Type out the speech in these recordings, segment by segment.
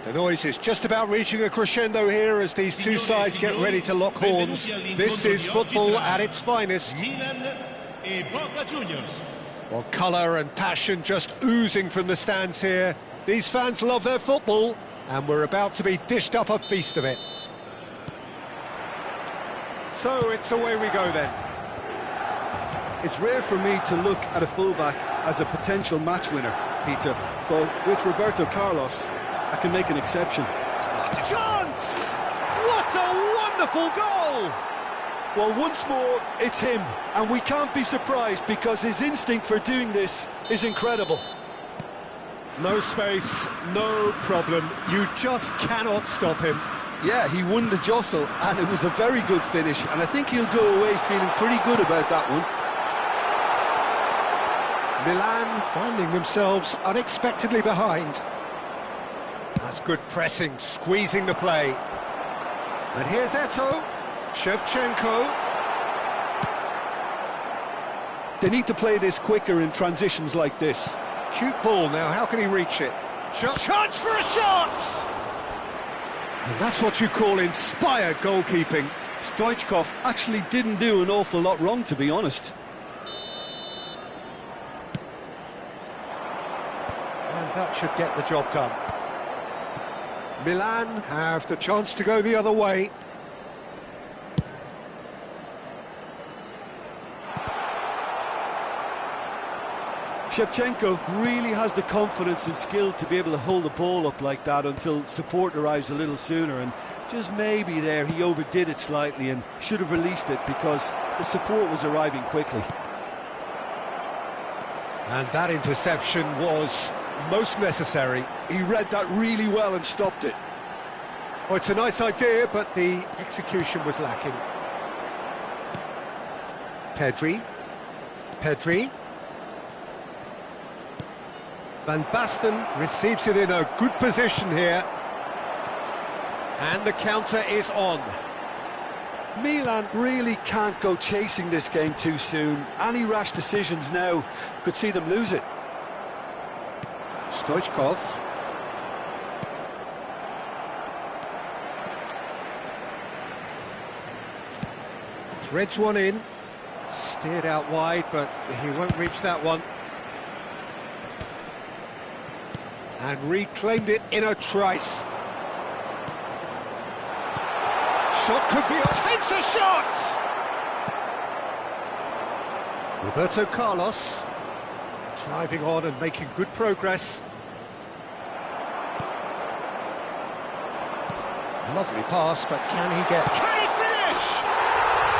The noise is just about reaching a crescendo here as these two sides get ready to lock horns. This is football at its finest. Well, colour and passion just oozing from the stands here. These fans love their football, and we're about to be dished up a feast of it. So it's away we go then. It's rare for me to look at a fullback as a potential match winner, Peter, but with Roberto Carlos, I can make an exception. Chance! What a wonderful goal! Well, once more, it's him, and we can't be surprised because his instinct for doing this is incredible. No space, no problem. You just cannot stop him. Yeah, he won the jostle, and it was a very good finish, and I think he'll go away feeling pretty good about that one. Milan finding themselves unexpectedly behind. That's good pressing, squeezing the play. And here's Eto'o, Shevchenko. They need to play this quicker in transitions like this. Cute ball now, how can he reach it? Chance for a shot! And that's what you call inspired goalkeeping. Stoichkov actually didn't do an awful lot wrong, to be honest. And that should get the job done. Milan have the chance to go the other way. Shevchenko really has the confidence and skill to be able to hold the ball up like that until support arrives a little sooner, and just maybe there he overdid it slightly and should have released it because the support was arriving quickly. And that interception was most necessary. He read that really well and stopped it. Oh, it's a nice idea, but the execution was lacking. Pedri. Van Basten receives it in a good position here. And the counter is on. Milan really can't go chasing this game too soon. Any rash decisions now could see them lose it. Stoichkov. Threads one in. Steered out wide, but he won't reach that one. And reclaimed it in a trice. Shot could be... Takes a shot! Roberto Carlos driving on and making good progress. Lovely pass, but can he get... Can he finish?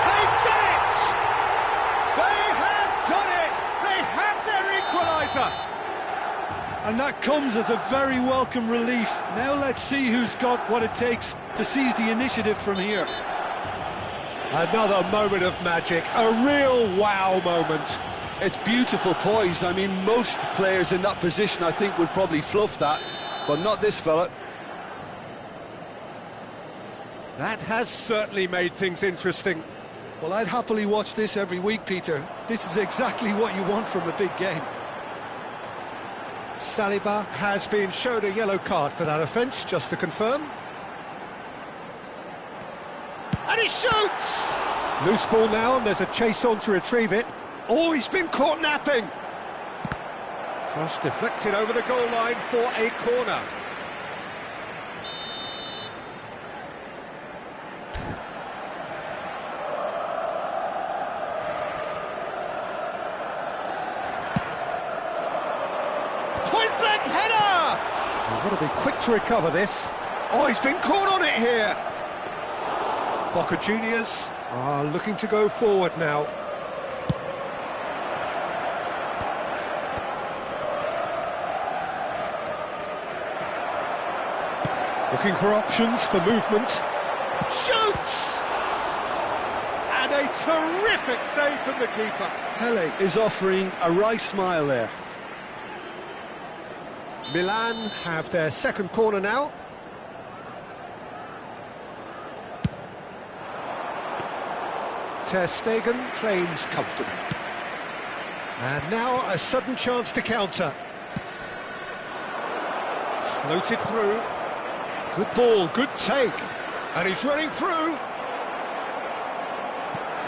They've done it! They have done it! They have their equaliser! And that comes as a very welcome relief. Now let's see who's got what it takes to seize the initiative from here. Another moment of magic, a real wow moment. It's beautiful poise. I mean, most players in that position, I think, would probably fluff that, but not this fella. That has certainly made things interesting. Well, I'd happily watch this every week, Peter. This is exactly what you want from a big game. Saliba has been shown a yellow card for that offence, just to confirm. And he shoots! Loose ball now, and there's a chase on to retrieve it. Oh, he's been caught napping! Cross deflected over the goal line for a corner. Point-blank header! We've got to be quick to recover this. Oh, he's been caught on it here! Boca Juniors are looking to go forward now. Looking for options for movement. Shoots! And a terrific save from the keeper. Pele is offering a right smile there. Milan have their second corner now. Ter Stegen claims comfortably. And now a sudden chance to counter. Floated through. Good ball, good take. And he's running through.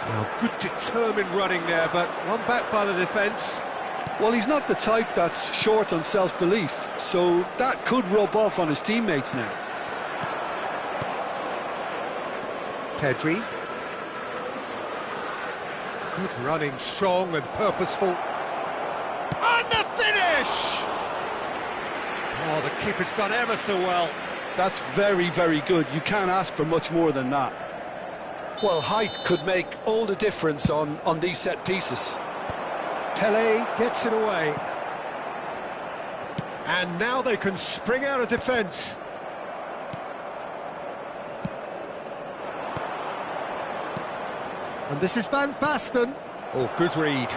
Well, good determined running there, but one back by the defence. Well, he's not the type that's short on self-belief, so that could rub off on his teammates now. Pedri. Good running, strong and purposeful. And the finish! Oh, the keeper's done ever so well. That's very, very good. You can't ask for much more than that. Well, height could make all the difference on these set pieces. Pele gets it away. And now they can spring out of defence. And this is Van Basten. Oh, good read.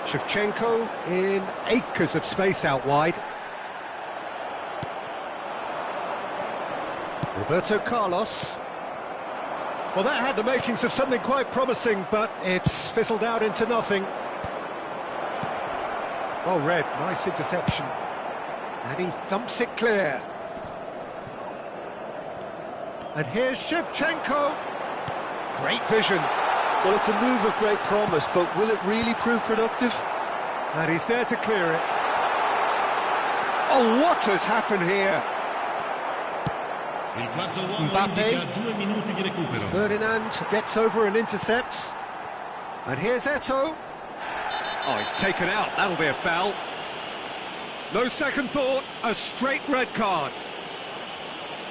Shevchenko in acres of space out wide. Roberto Carlos. Well, that had the makings of something quite promising, but it's fizzled out into nothing. Well read, nice interception. And he thumps it clear. And here's Shevchenko. Great vision. Well, it's a move of great promise, but will it really prove productive? And he's there to clear it. Oh, what has happened here? Mbappe. Ferdinand gets over and intercepts. And here's Eto'o. Oh, he's taken out. That'll be a foul. No second thought, a straight red card.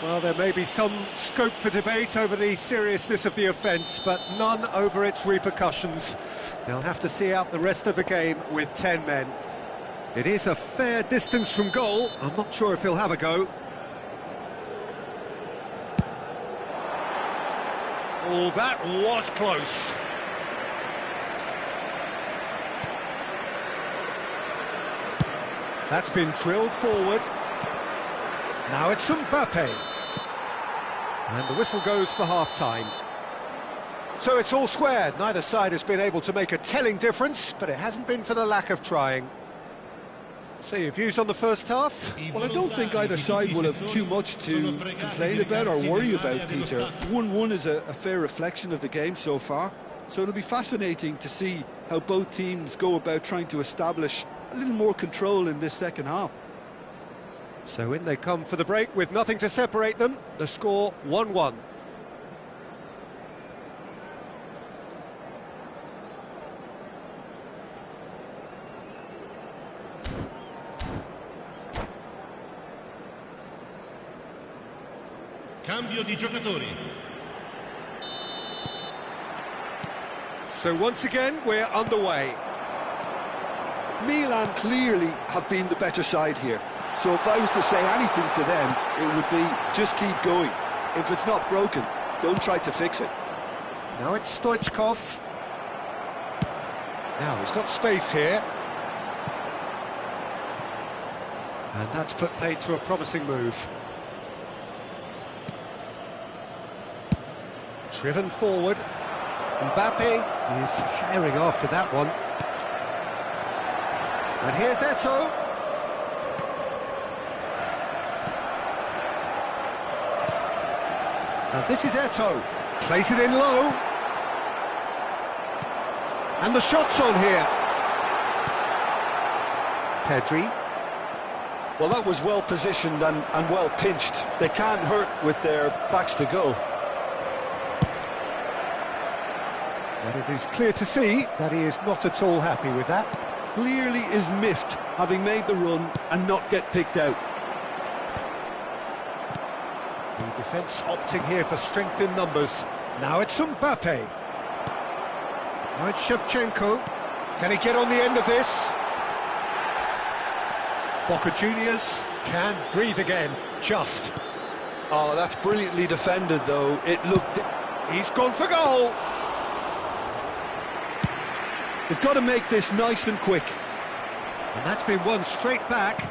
Well, there may be some scope for debate over the seriousness of the offence, but none over its repercussions. They'll have to see out the rest of the game with 10 men. It is a fair distance from goal. I'm not sure if he'll have a go. Oh, that was close. That's been drilled forward. Now it's Mbappe. And the whistle goes for half-time. So it's all square. Neither side has been able to make a telling difference, but it hasn't been for the lack of trying. So your views on the first half? Well, I don't think either side will have too much to complain about or worry about, Peter. 1-1 is a fair reflection of the game so far. So it'll be fascinating to see how both teams go about trying to establish a little more control in this second half. So in they come for the break with nothing to separate them. The score 1-1. Cambio di giocatori. So once again, we're underway. Milan clearly have been the better side here. So if I was to say anything to them, it would be just keep going. If it's not broken, don't try to fix it. Now it's Stoichkov. Now he's got space here. And that's put paid to a promising move. Driven forward. Mbappe is herring after that one. And here's Eto'o. And this is Eto'o. Plays it in low. And the shot's on here. Pedri. Well, that was well positioned and well pinched. They can't hurt with their backs to goal. But it is clear to see that he is not at all happy with that. Clearly is miffed, having made the run and not get picked out. The defence opting here for strength in numbers. Now it's Mbappe. Now it's Shevchenko. Can he get on the end of this? Boca Juniors can breathe again, just. Oh, that's brilliantly defended, though. It looked... He's gone for goal. They've got to make this nice and quick. And that's been won straight back.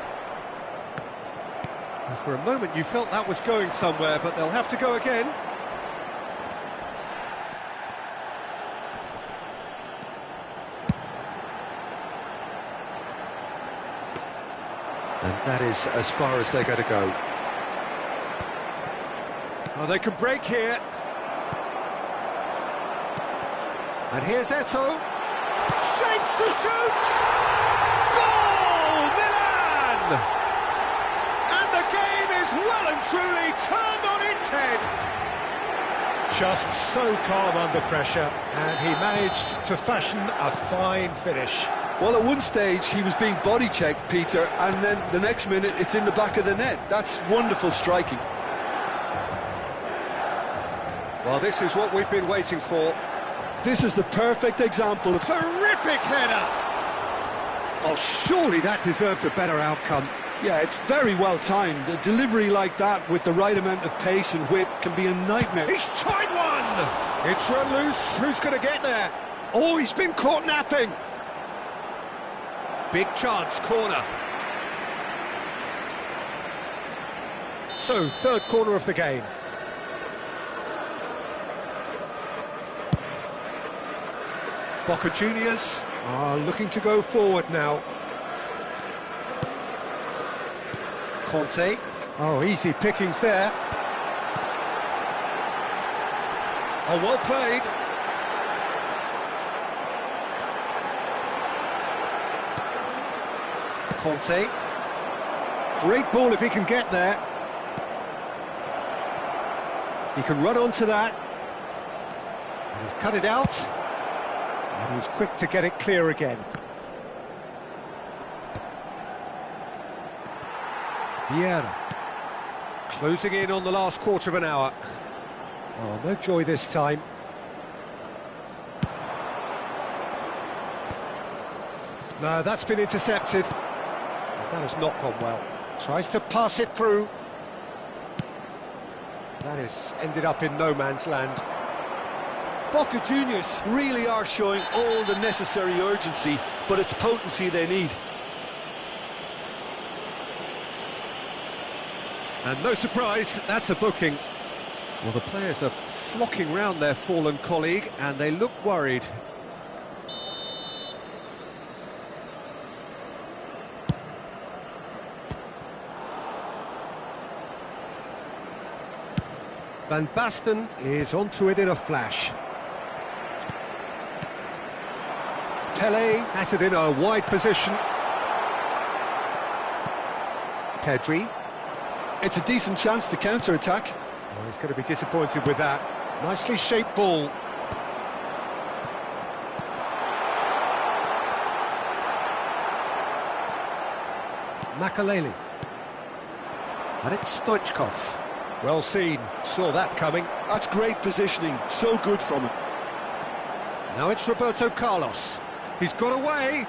And for a moment you felt that was going somewhere, but they'll have to go again. And that is as far as they're going to go. Oh, they can break here. And here's Eto'o. Shapes to shoot! Goal! Milan! And the game is well and truly turned on its head. Just so calm under pressure, and he managed to fashion a fine finish. Well, at one stage he was being body checked, Peter, and then the next minute it's in the back of the net. That's wonderful striking. Well, this is what we've been waiting for. This is the perfect example of... Terrific header! Oh, surely that deserved a better outcome. Yeah, it's very well timed. A delivery like that with the right amount of pace and whip can be a nightmare. He's tried one! It's run loose. Who's going to get there? Oh, he's been caught napping. Big chance, corner. So, third corner of the game. Boca Juniors are looking to go forward now. Conte. Oh, easy pickings there. Oh, well played. Conte. Great ball if he can get there. He can run onto that. And he's cut it out. And he's quick to get it clear again. Vieira. Closing in on the last quarter of an hour. Oh, no joy this time. No, that's been intercepted. That has not gone well. Tries to pass it through. That has ended up in no man's land. Boca Juniors really are showing all the necessary urgency, but it's potency they need. And no surprise, that's a booking. Well, the players are flocking round their fallen colleague, and they look worried. Van Basten is onto it in a flash. Pele has it in a wide position. Pedri. It's a decent chance to counter-attack. Oh, he's going to be disappointed with that. Nicely shaped ball. Makaleli. And it's Stoichkov. Well seen, saw that coming. That's great positioning, so good from him. Now it's Roberto Carlos. He's got away.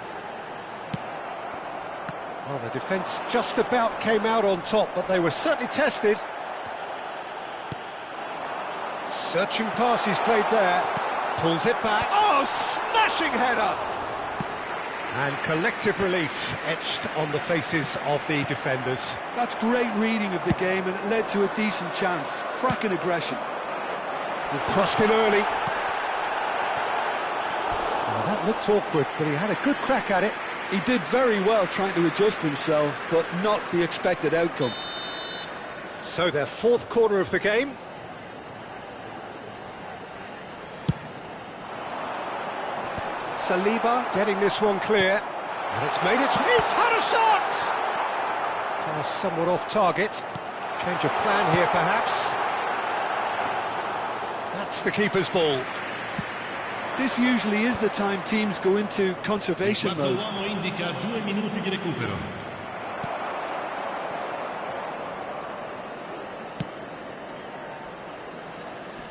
Well, the defence just about came out on top, but they were certainly tested. Searching pass he's played there. Pulls it back. Oh, smashing header! And collective relief etched on the faces of the defenders. That's great reading of the game, and it led to a decent chance. Cracking aggression. He crossed in early. Well, that looked awkward, but he had a good crack at it. He did very well trying to adjust himself, but not the expected outcome. So their fourth corner of the game. Saliba getting this one clear. And it's made its... He's had a shot! Pass somewhat off target. Change of plan here, perhaps. That's the keeper's ball. This usually is the time teams go into conservation mode.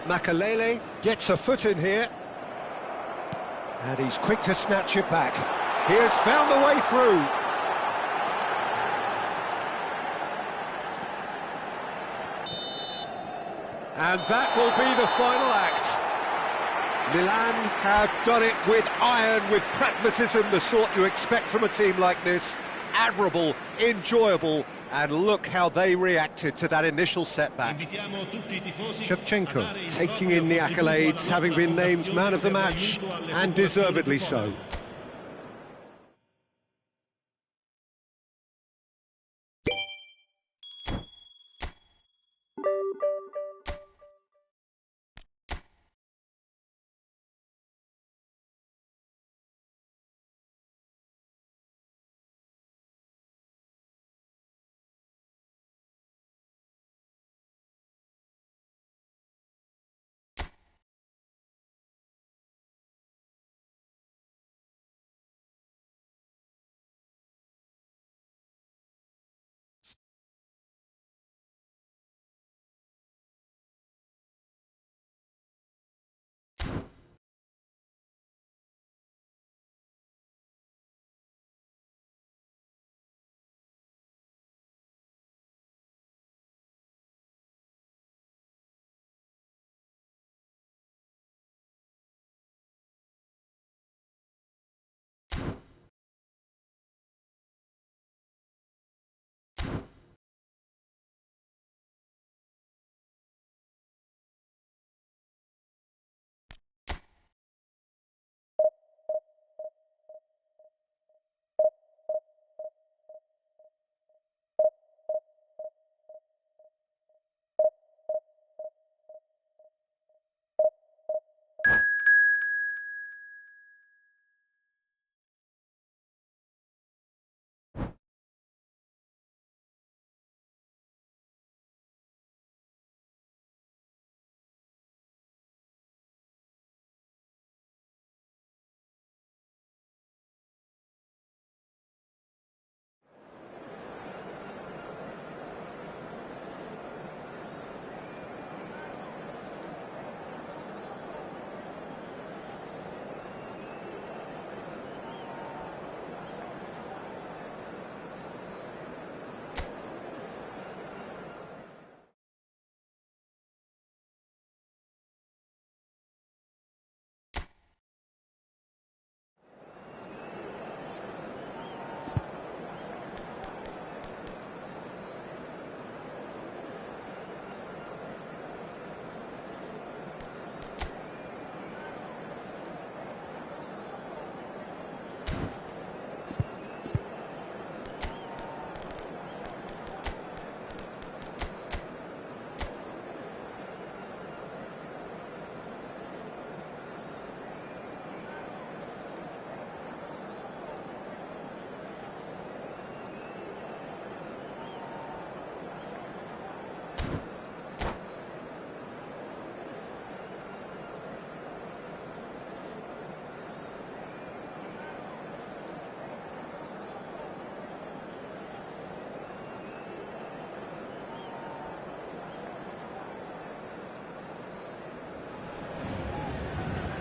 Makaleli gets a foot in here. And he's quick to snatch it back. He has found the way through. And that will be the final act. Milan have done it with iron, with pragmatism, the sort you expect from a team like this. Admirable, enjoyable, and look how they reacted to that initial setback. Shevchenko taking in the accolades, having been named man of the match, and deservedly so.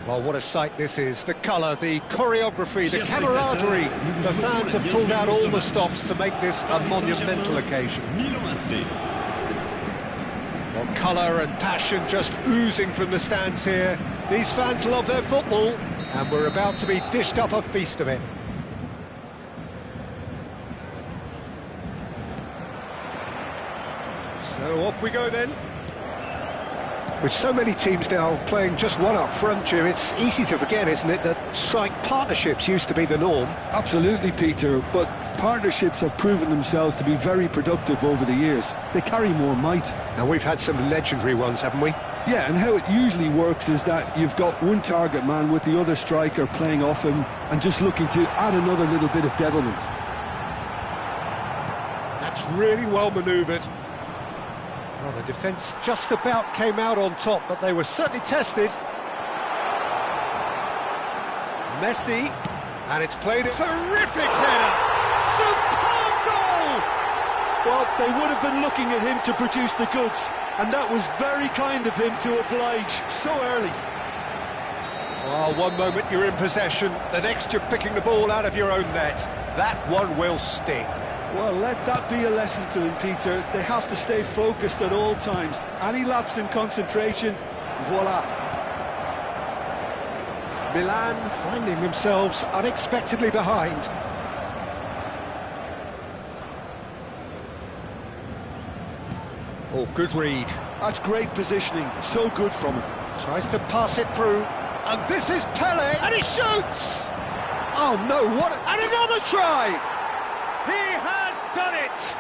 Well, what a sight this is. The colour, the choreography, the camaraderie. The fans have pulled out all the stops to make this a monumental occasion. Well, colour and passion just oozing from the stands here. These fans love their football, and we're about to be dished up a feast of it. So off we go then. With so many teams now playing just one up front, Jim, it's easy to forget, isn't it, that strike partnerships used to be the norm? Absolutely, Peter, but partnerships have proven themselves to be very productive over the years. They carry more might. And we've had some legendary ones, haven't we? Yeah, and how it usually works is that you've got one target man with the other striker playing off him and just looking to add another little bit of devilment. That's really well manoeuvred. Well, the defence just about came out on top, but they were certainly tested. Messi, and it's played a terrific header! Superb goal! Well, they would have been looking at him to produce the goods, and that was very kind of him to oblige so early. Well, one moment you're in possession, the next you're picking the ball out of your own net. That one will sting. Well, let that be a lesson to them, Peter. They have to stay focused at all times. Any lapse in concentration, voila. Milan finding themselves unexpectedly behind. Oh, good read. That's great positioning, so good from him. Tries to pass it through, and this is Pele, and he shoots! Oh no, what, and another try! He has done it!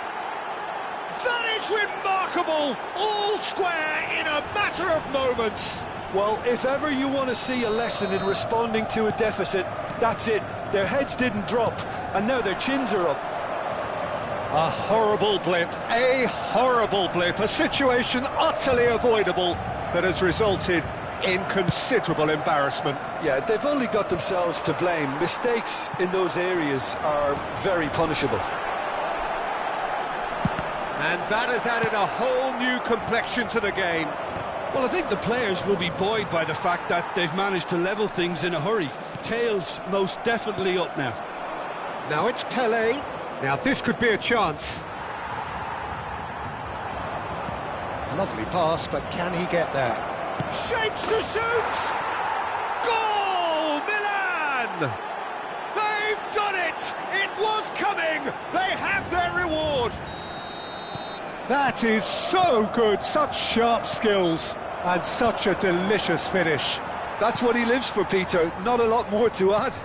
That is remarkable! All square in a matter of moments! Well, if ever you want to see a lesson in responding to a deficit, that's it. Their heads didn't drop, and now their chins are up. A horrible blip, a situation utterly avoidable that has resulted in considerable embarrassment. Yeah, they've only got themselves to blame. Mistakes in those areas are very punishable. And that has added a whole new complexion to the game. Well, I think the players will be buoyed by the fact that they've managed to level things in a hurry. Tails most definitely up now. Now it's Pele. Now this could be a chance. Lovely pass, but can he get there? Shapes to shoot! Goal! Milan! They've done it! It was coming! They have their reward! That is so good, such sharp skills, and such a delicious finish. That's what he lives for, Peter, not a lot more to add.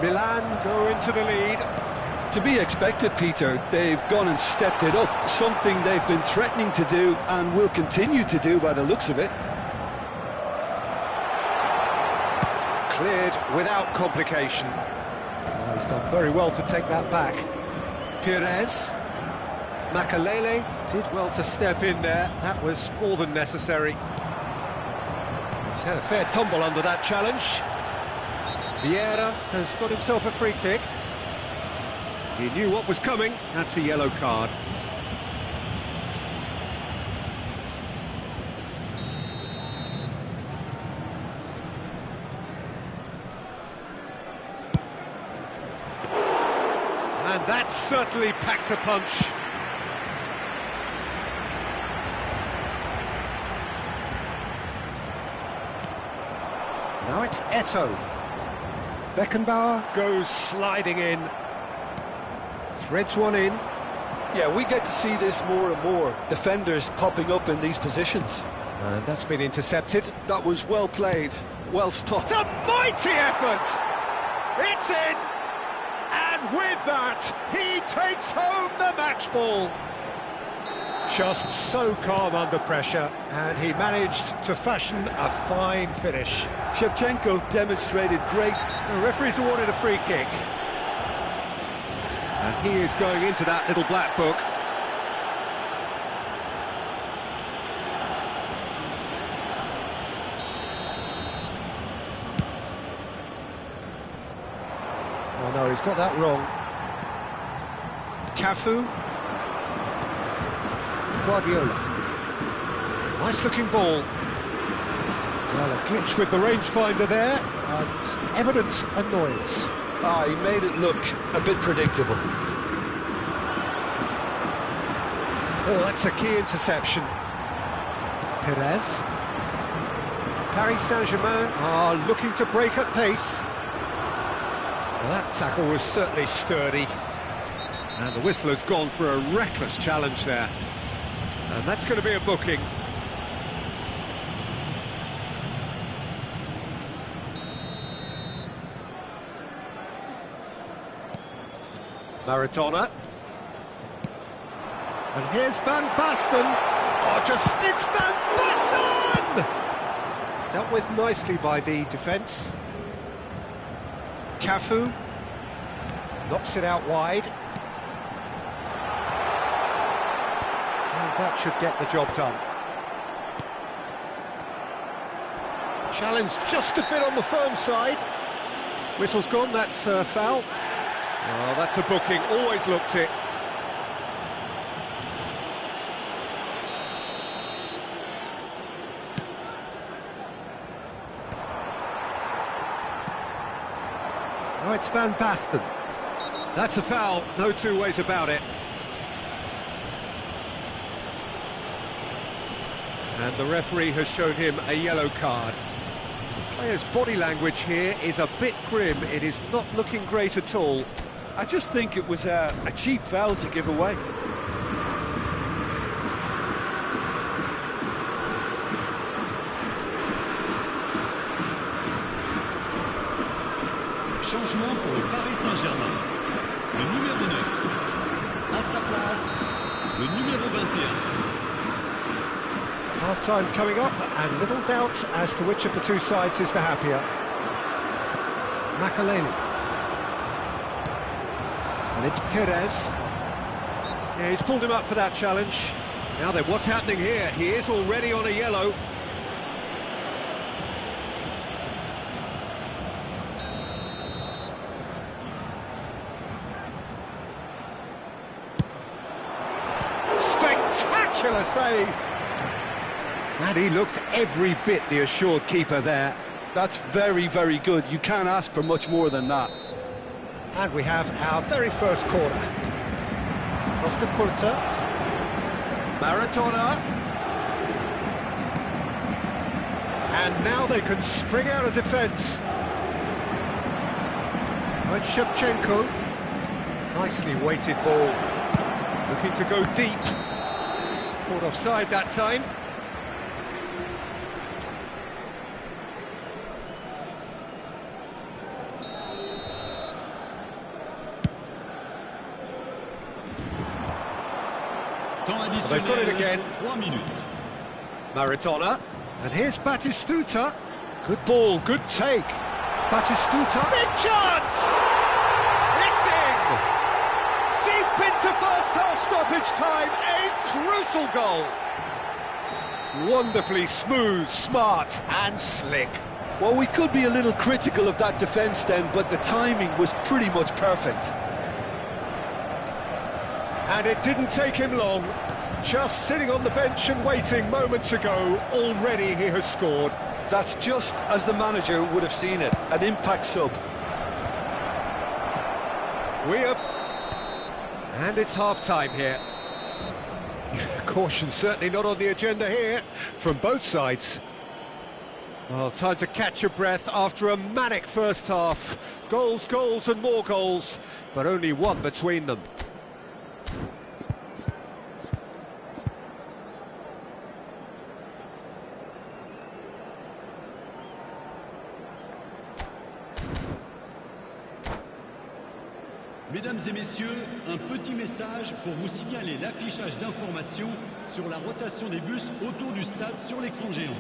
Milan go into the lead. To be expected, Peter. They've gone and stepped it up, something they've been threatening to do and will continue to do by the looks of it. Cleared without complication. Oh, he's done very well to take that back. Pires. Makalele did well to step in there. That was more than necessary. He's had a fair tumble under that challenge. Vieira has got himself a free kick. He knew what was coming. That's a yellow card. And that certainly packed a punch. Now it's Eto'o. Beckenbauer goes sliding in. Threads one in. Yeah, we get to see this more and more. Defenders popping up in these positions. And that's been intercepted. That was well played, well stopped. It's a mighty effort! It's in! And with that, he takes home the match ball. Just so calm under pressure, and he managed to fashion a fine finish. Shevchenko demonstrated great. The referee's awarded a free kick. And he is going into that little black book. Oh no, he's got that wrong. Cafu. Guardiola. Nice looking ball. Well, a glitch with the rangefinder there, and evident annoyance. He made it look a bit predictable. Oh, that's a key interception. Perez. Paris Saint-Germain are looking to break at pace. Well, that tackle was certainly sturdy. And the whistle has gone for a reckless challenge there. And that's going to be a booking. Maradona. And here's Van Basten. It's Van Basten! Dealt with nicely by the defence. Cafu knocks it out wide. And that should get the job done. Challenge just a bit on the firm side. Whistle's gone, that's a foul. Oh, that's a booking, always looked it. Oh, it's Van Basten. That's a foul, no two ways about it. And the referee has shown him a yellow card. The player's body language here is a bit grim. It is not looking great at all. I just think it was a cheap foul to give away. Changement pour le Paris Saint-Germain. Le numéro 9. À sa place, le numéro 21. Half-time coming up, and little doubt as to which of the two sides is the happier. Makaleli. And it's Perez. Yeah, he's pulled him up for that challenge. Now then, what's happening here? He is already on a yellow. Spectacular save! And he looked every bit the assured keeper there. That's very, very good. You can't ask for much more than that. And we have our very first corner. Costa Curta. Maradona. And now they can spring out of defence. And Shevchenko. Nicely weighted ball. Looking to go deep. Caught offside that time. Well, they've got it again. 3 minutes. Maradona. And here's Batistuta. Good ball, good take. Batistuta. Big chance! It's in! Deep into first half stoppage time. A crucial goal. Wonderfully smooth, smart and slick. Well, we could be a little critical of that defence then, but the timing was pretty much perfect. And it didn't take him long. Just sitting on the bench and waiting moments ago, already he has scored. That's just as the manager would have seen it, an impact sub. We have... And it's half-time here. Caution certainly not on the agenda here, from both sides. Well, time to catch your breath after a manic first half. Goals, goals and more goals, but only one between them. Mesdames et messieurs, un petit message pour vous signaler l'affichage d'informations sur la rotation des bus autour du stade sur l'écran géant.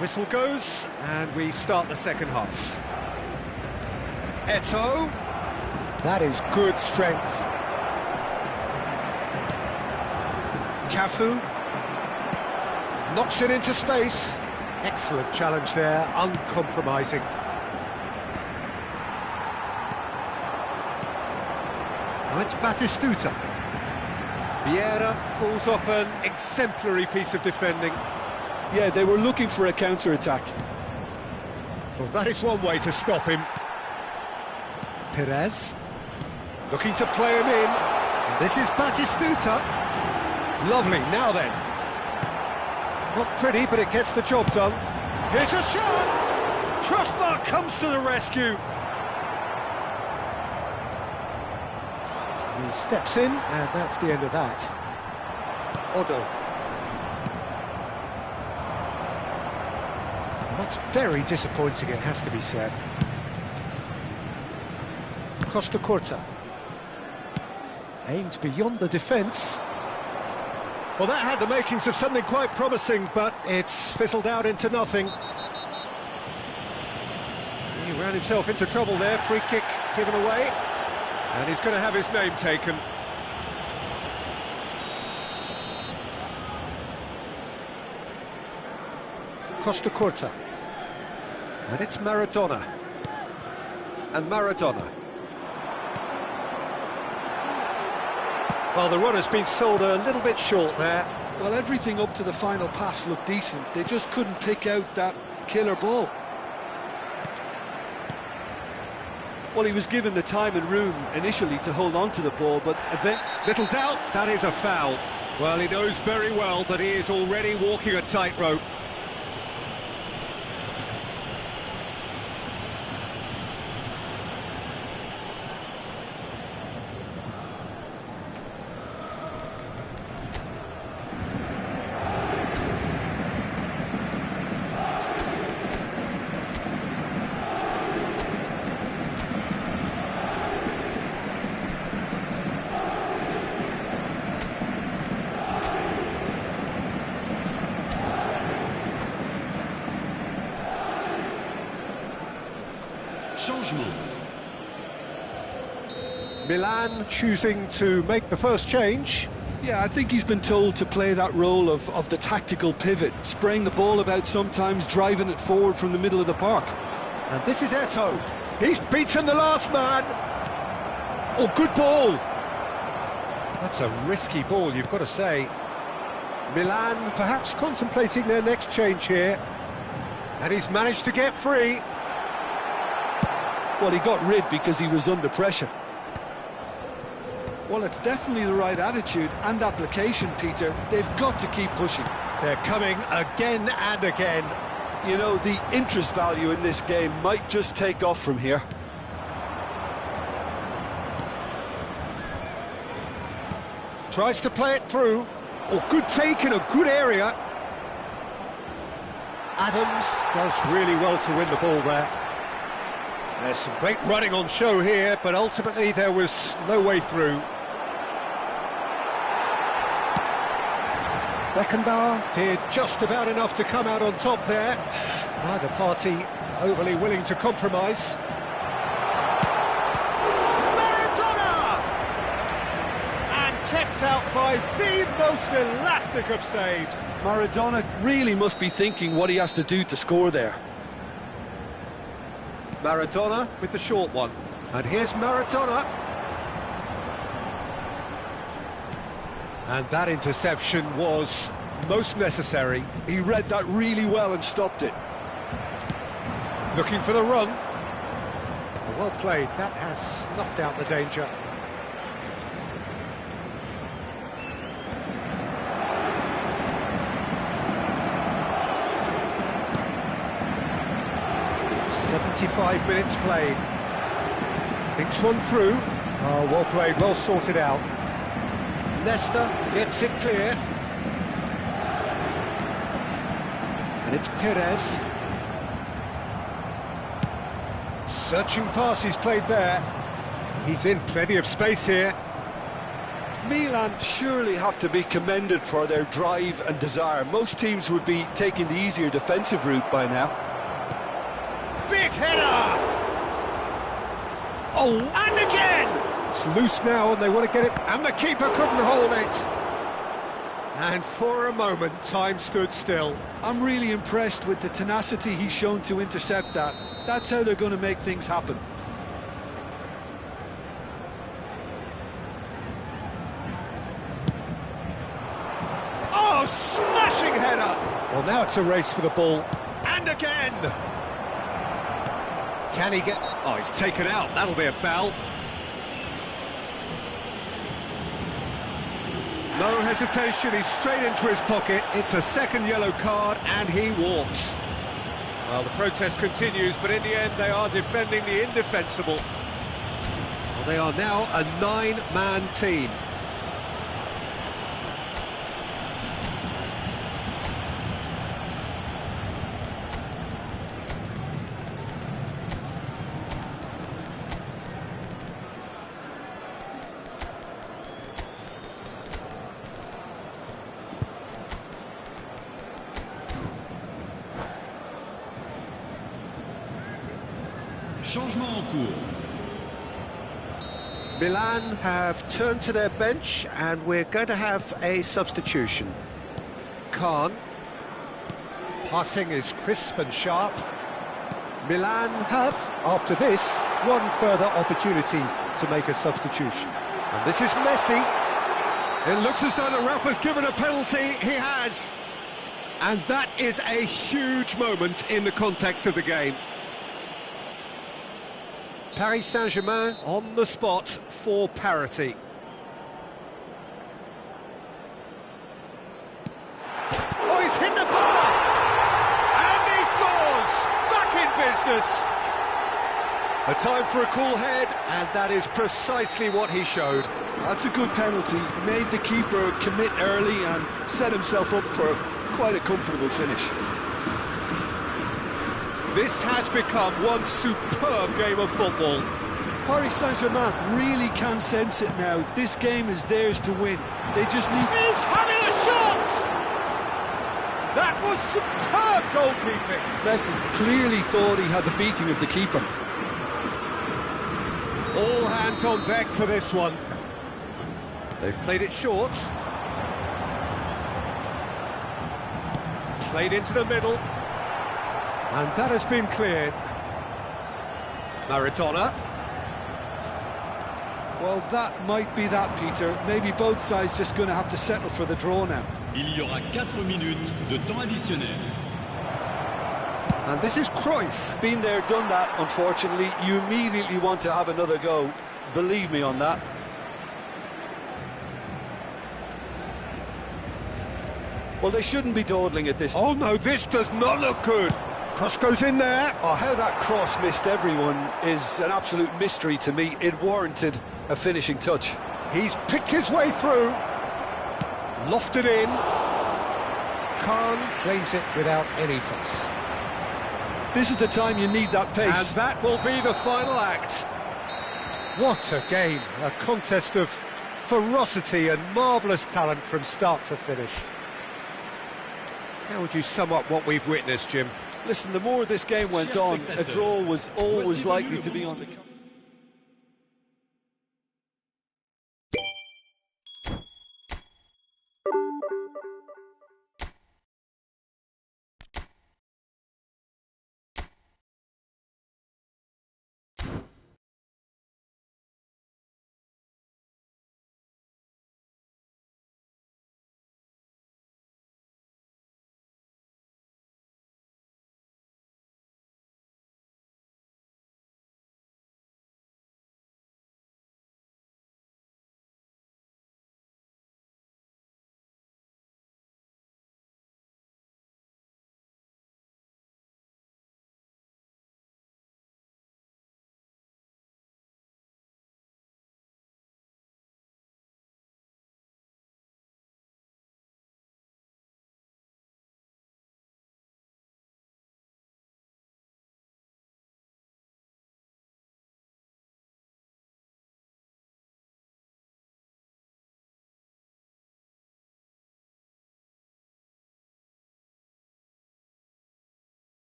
Whistle goes, and we start the second half. Eto'o. That is good strength. Cafu. Knocks it into space. Excellent challenge there, uncompromising. Oh, it's Batistuta. Vieira pulls off an exemplary piece of defending. Yeah, they were looking for a counter-attack. Well, that is one way to stop him. Perez, looking to play him in. And this is Batistuta. Lovely, now then. Not pretty, but it gets the job done. Here's a shot! Crossbar comes to the rescue. He steps in, and that's the end of that. Odo. Well, that's very disappointing, it has to be said. Costa Curta. Aimed beyond the defence. Well, that had the makings of something quite promising, but it's fizzled out into nothing. He ran himself into trouble there, free kick given away. And he's going to have his name taken. Costa Curta. And it's Maradona. And Maradona. Well, the run has been sold a little bit short there. Well, everything up to the final pass looked decent. They just couldn't pick out that killer ball. Well, he was given the time and room initially to hold on to the ball, but little doubt, that is a foul. Well, he knows very well that he is already walking a tightrope. Milan choosing to make the first change. Yeah, I think he's been told to play that role of the tactical pivot, spraying the ball about sometimes, driving it forward from the middle of the park. And this is Eto'o. He's beaten the last man. Oh, good ball. That's a risky ball, you've got to say. Milan perhaps contemplating their next change here. And he's managed to get free. Well, he got rid because he was under pressure. Well, it's definitely the right attitude and application, Peter. They've got to keep pushing. They're coming again and again. You know, the interest value in this game might just take off from here. Tries to play it through. Oh, good take in a good area. Adams does really well to win the ball there. There's some great running on show here, but ultimately there was no way through. Beckenbauer did just about enough to come out on top there. Neither party overly willing to compromise. Maradona! And kept out by the most elastic of saves. Maradona really must be thinking what he has to do to score there. Maradona with the short one. And here's Maradona. And that interception was most necessary. He read that really well and stopped it. Looking for the run. Well played, that has snuffed out the danger. "75 minutes played. Thinks one through. Oh, well played, well sorted out. Nesta gets it clear. And it's Perez. Searching pass he's played there. He's in plenty of space here. Milan surely have to be commended for their drive and desire. Most teams would be taking the easier defensive route by now. Big header! Oh, and again! It's loose now and they want to get it, and the keeper couldn't hold it. And for a moment, time stood still. I'm really impressed with the tenacity he's shown to intercept that. That's how they're going to make things happen. Well, now it's a race for the ball. And again! Can he get... Oh, he's taken out. That'll be a foul. No hesitation, he's straight into his pocket. It's a second yellow card, and he walks. Well, the protest continues, but in the end, they are defending the indefensible. Well, they are now a 9-man team. Changement en cours. Milan have turned to their bench and we're going to have a substitution. Khan. Passing is crisp and sharp. Milan have, after this, one further opportunity to make a substitution. And this is Messi. It looks as though the ref has given a penalty. He has. And that is a huge moment in the context of the game. Paris Saint-Germain on the spot for parity. Oh, he's hit the bar! And he scores! Back in business! A time for a cool head, and that is precisely what he showed. That's a good penalty. Made the keeper commit early and set himself up for quite a comfortable finish. This has become one superb game of football. Paris Saint-Germain really can sense it now. This game is theirs to win. They just need... He's having a shot! That was superb goalkeeping. Messi clearly thought he had the beating of the keeper. All hands on deck for this one. They've played it short. Played into the middle. And that has been cleared. Maradona. Well, that might be that, Peter. Maybe both sides just going to have to settle for the draw now. Il y aura 4 minutes de temps additionnel. And this is Cruyff. Been there, done that, unfortunately. You immediately want to have another go. Believe me on that. Well, they shouldn't be dawdling at this. Oh no, this does not look good. Cross goes in there. Oh, how that cross missed everyone is an absolute mystery to me. It warranted a finishing touch. He's picked his way through. Lofted in. Khan claims it without any fuss. This is the time you need that pace. And that will be the final act. What a game. A contest of ferocity and marvellous talent from start to finish. How would you sum up what we've witnessed, Jim? Listen, the more this game went on, a draw was always likely to be on the...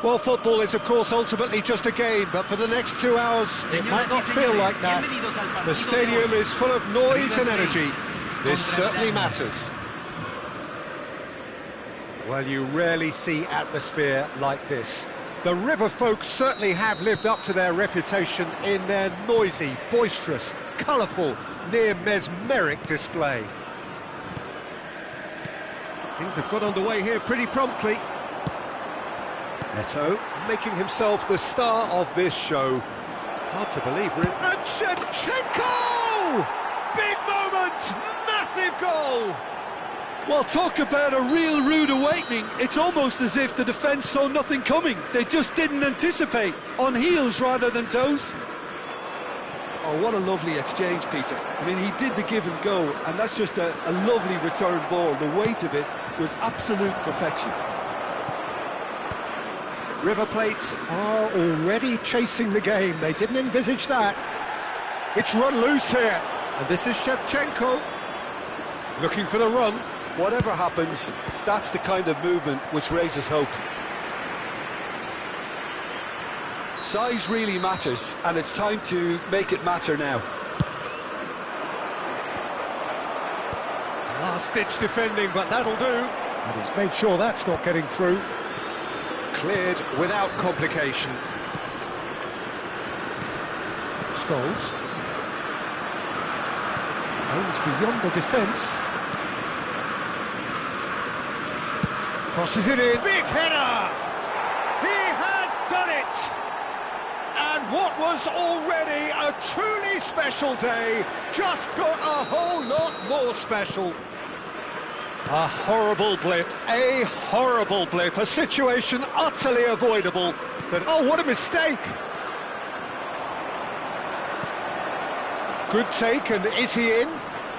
Well, football is, of course, ultimately just a game, but for the next 2 hours, it might not feel like that. The stadium is full of noise and energy. This certainly matters. Well, you rarely see atmosphere like this. The River folks certainly have lived up to their reputation in their noisy, boisterous, colourful, near mesmeric display. Things have got underway here pretty promptly. Eto'o making himself the star of this show. Hard to believe we're in... And Shevchenko! Big moment! Massive goal! Well, talk about a real rude awakening. It's almost as if the defence saw nothing coming. They just didn't anticipate. On heels rather than toes. Oh, what a lovely exchange, Peter. I mean, he did the give and go, and that's just a lovely return ball. The weight of it was absolute perfection. River Plate are already chasing the game. They didn't envisage that. It's run loose here. And this is Shevchenko looking for the run. Whatever happens, that's the kind of movement which raises hope. Size really matters, and it's time to make it matter now. Last-ditch defending, but that'll do. And he's made sure that's not getting through. Cleared without complication. Scholes. Aims beyond the defence. Crosses it in. Big header! He has done it! And what was already a truly special day just got a whole lot more special. A horrible blip, a situation utterly avoidable. But oh, what a mistake! Good take, and is he in?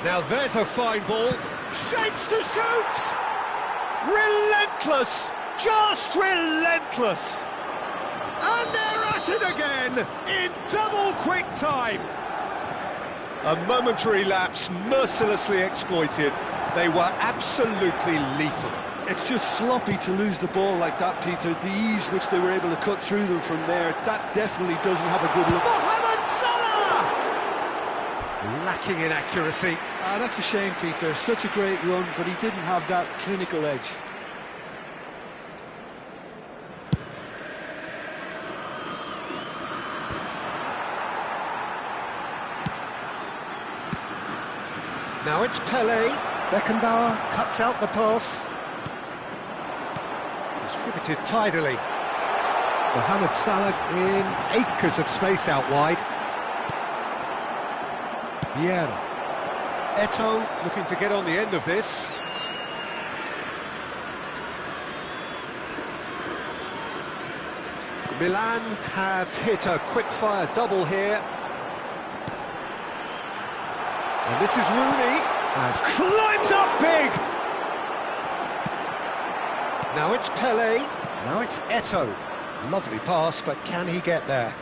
Now there's a fine ball. Shapes to shoot! Relentless! Just relentless! And they're at it again, in double quick time! A momentary lapse mercilessly exploited. They were absolutely lethal. It's just sloppy to lose the ball like that, Peter. The ease which they were able to cut through them from there, that definitely doesn't have a good look. Mohamed Salah! Lacking in accuracy. Ah, that's a shame, Peter. Such a great run, but he didn't have that clinical edge. Now it's Pelé. Beckenbauer cuts out the pass. Distributed tidily. Mohamed Salah in acres of space out wide. Vieira. Eto'o looking to get on the end of this. Milan have hit a quick-fire double here. And this is Rooney. Has climbs up big! Now it's Pelé, now it's Eto'o. Lovely pass, but can he get there?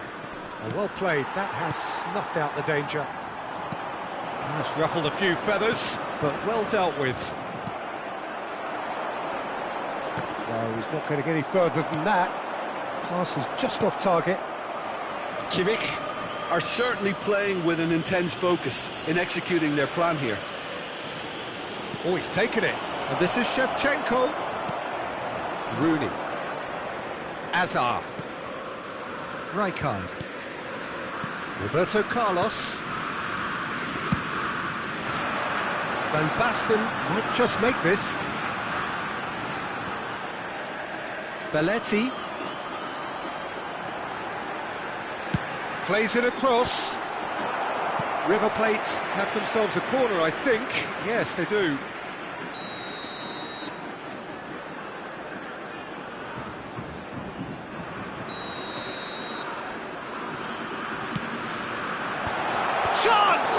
Oh, well played, that has snuffed out the danger. That's ruffled a few feathers, but well dealt with. Well, he's not going to get any further than that. Pass is just off target. Kimmich are certainly playing with an intense focus in executing their plan here. Oh, he's taken it. And this is Shevchenko. Rooney. Azar. Rijkaard. Roberto Carlos. Van Basten might just make this. Belletti. Plays it across. River Plate have themselves a corner, I think. Yes, they do. Chance!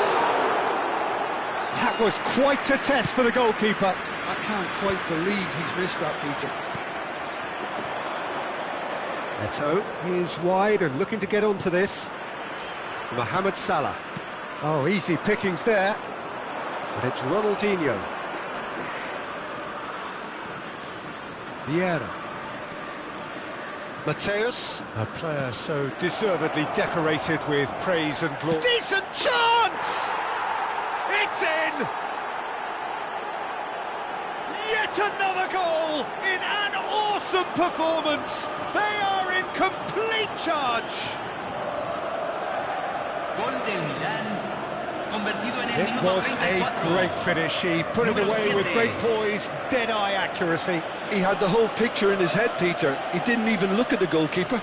That was quite a test for the goalkeeper. I can't quite believe he's missed that, Peter. Eto'o is wide and looking to get onto this. Mohamed Salah. Oh, easy pickings there. But it's Ronaldinho. Vieira. Mateus, a player so deservedly decorated with praise and glory. Decent chance! It's in! Yet another goal in an awesome performance! They are in complete charge! It was a great finish. He put it away with great poise, dead-eye accuracy. He had the whole picture in his head, Peter. He didn't even look at the goalkeeper.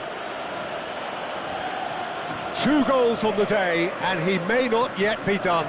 2 goals on the day, and he may not yet be done.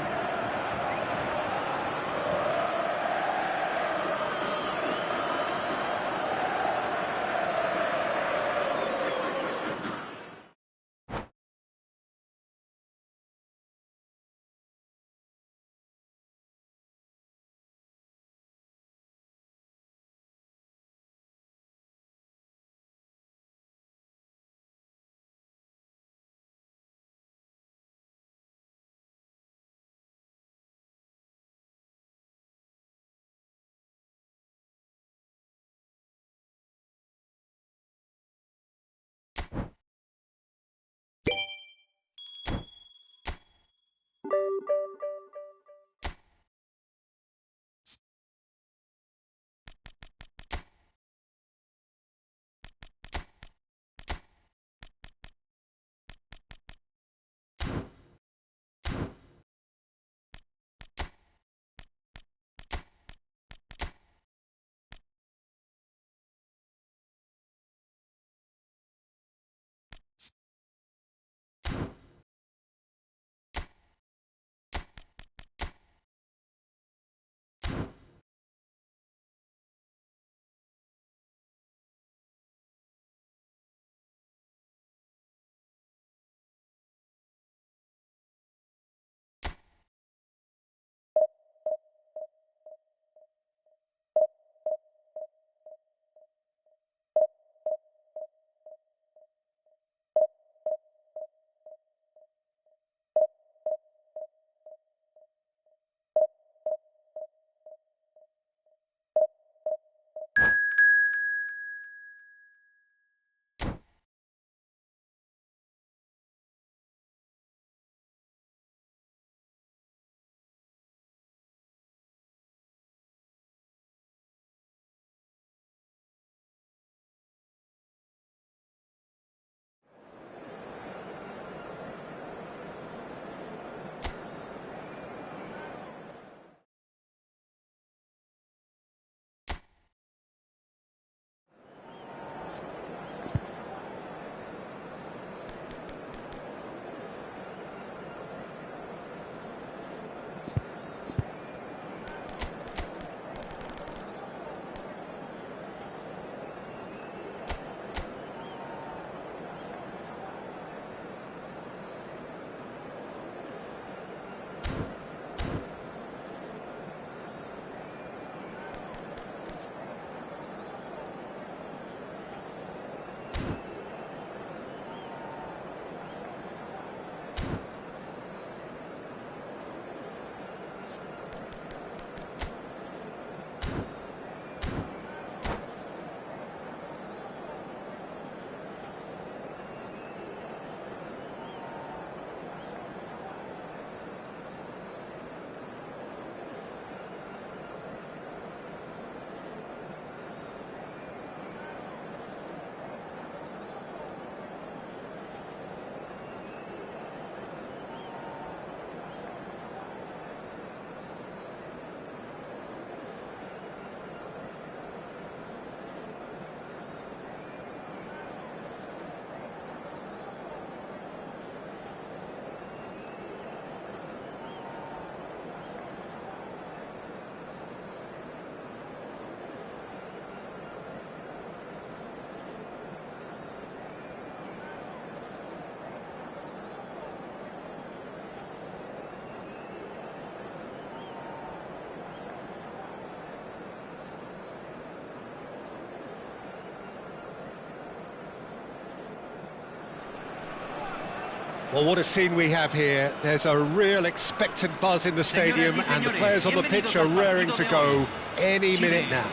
Well, what a scene we have here. There's a real expectant buzz in the stadium, and the players on the pitch are raring to go any minute now.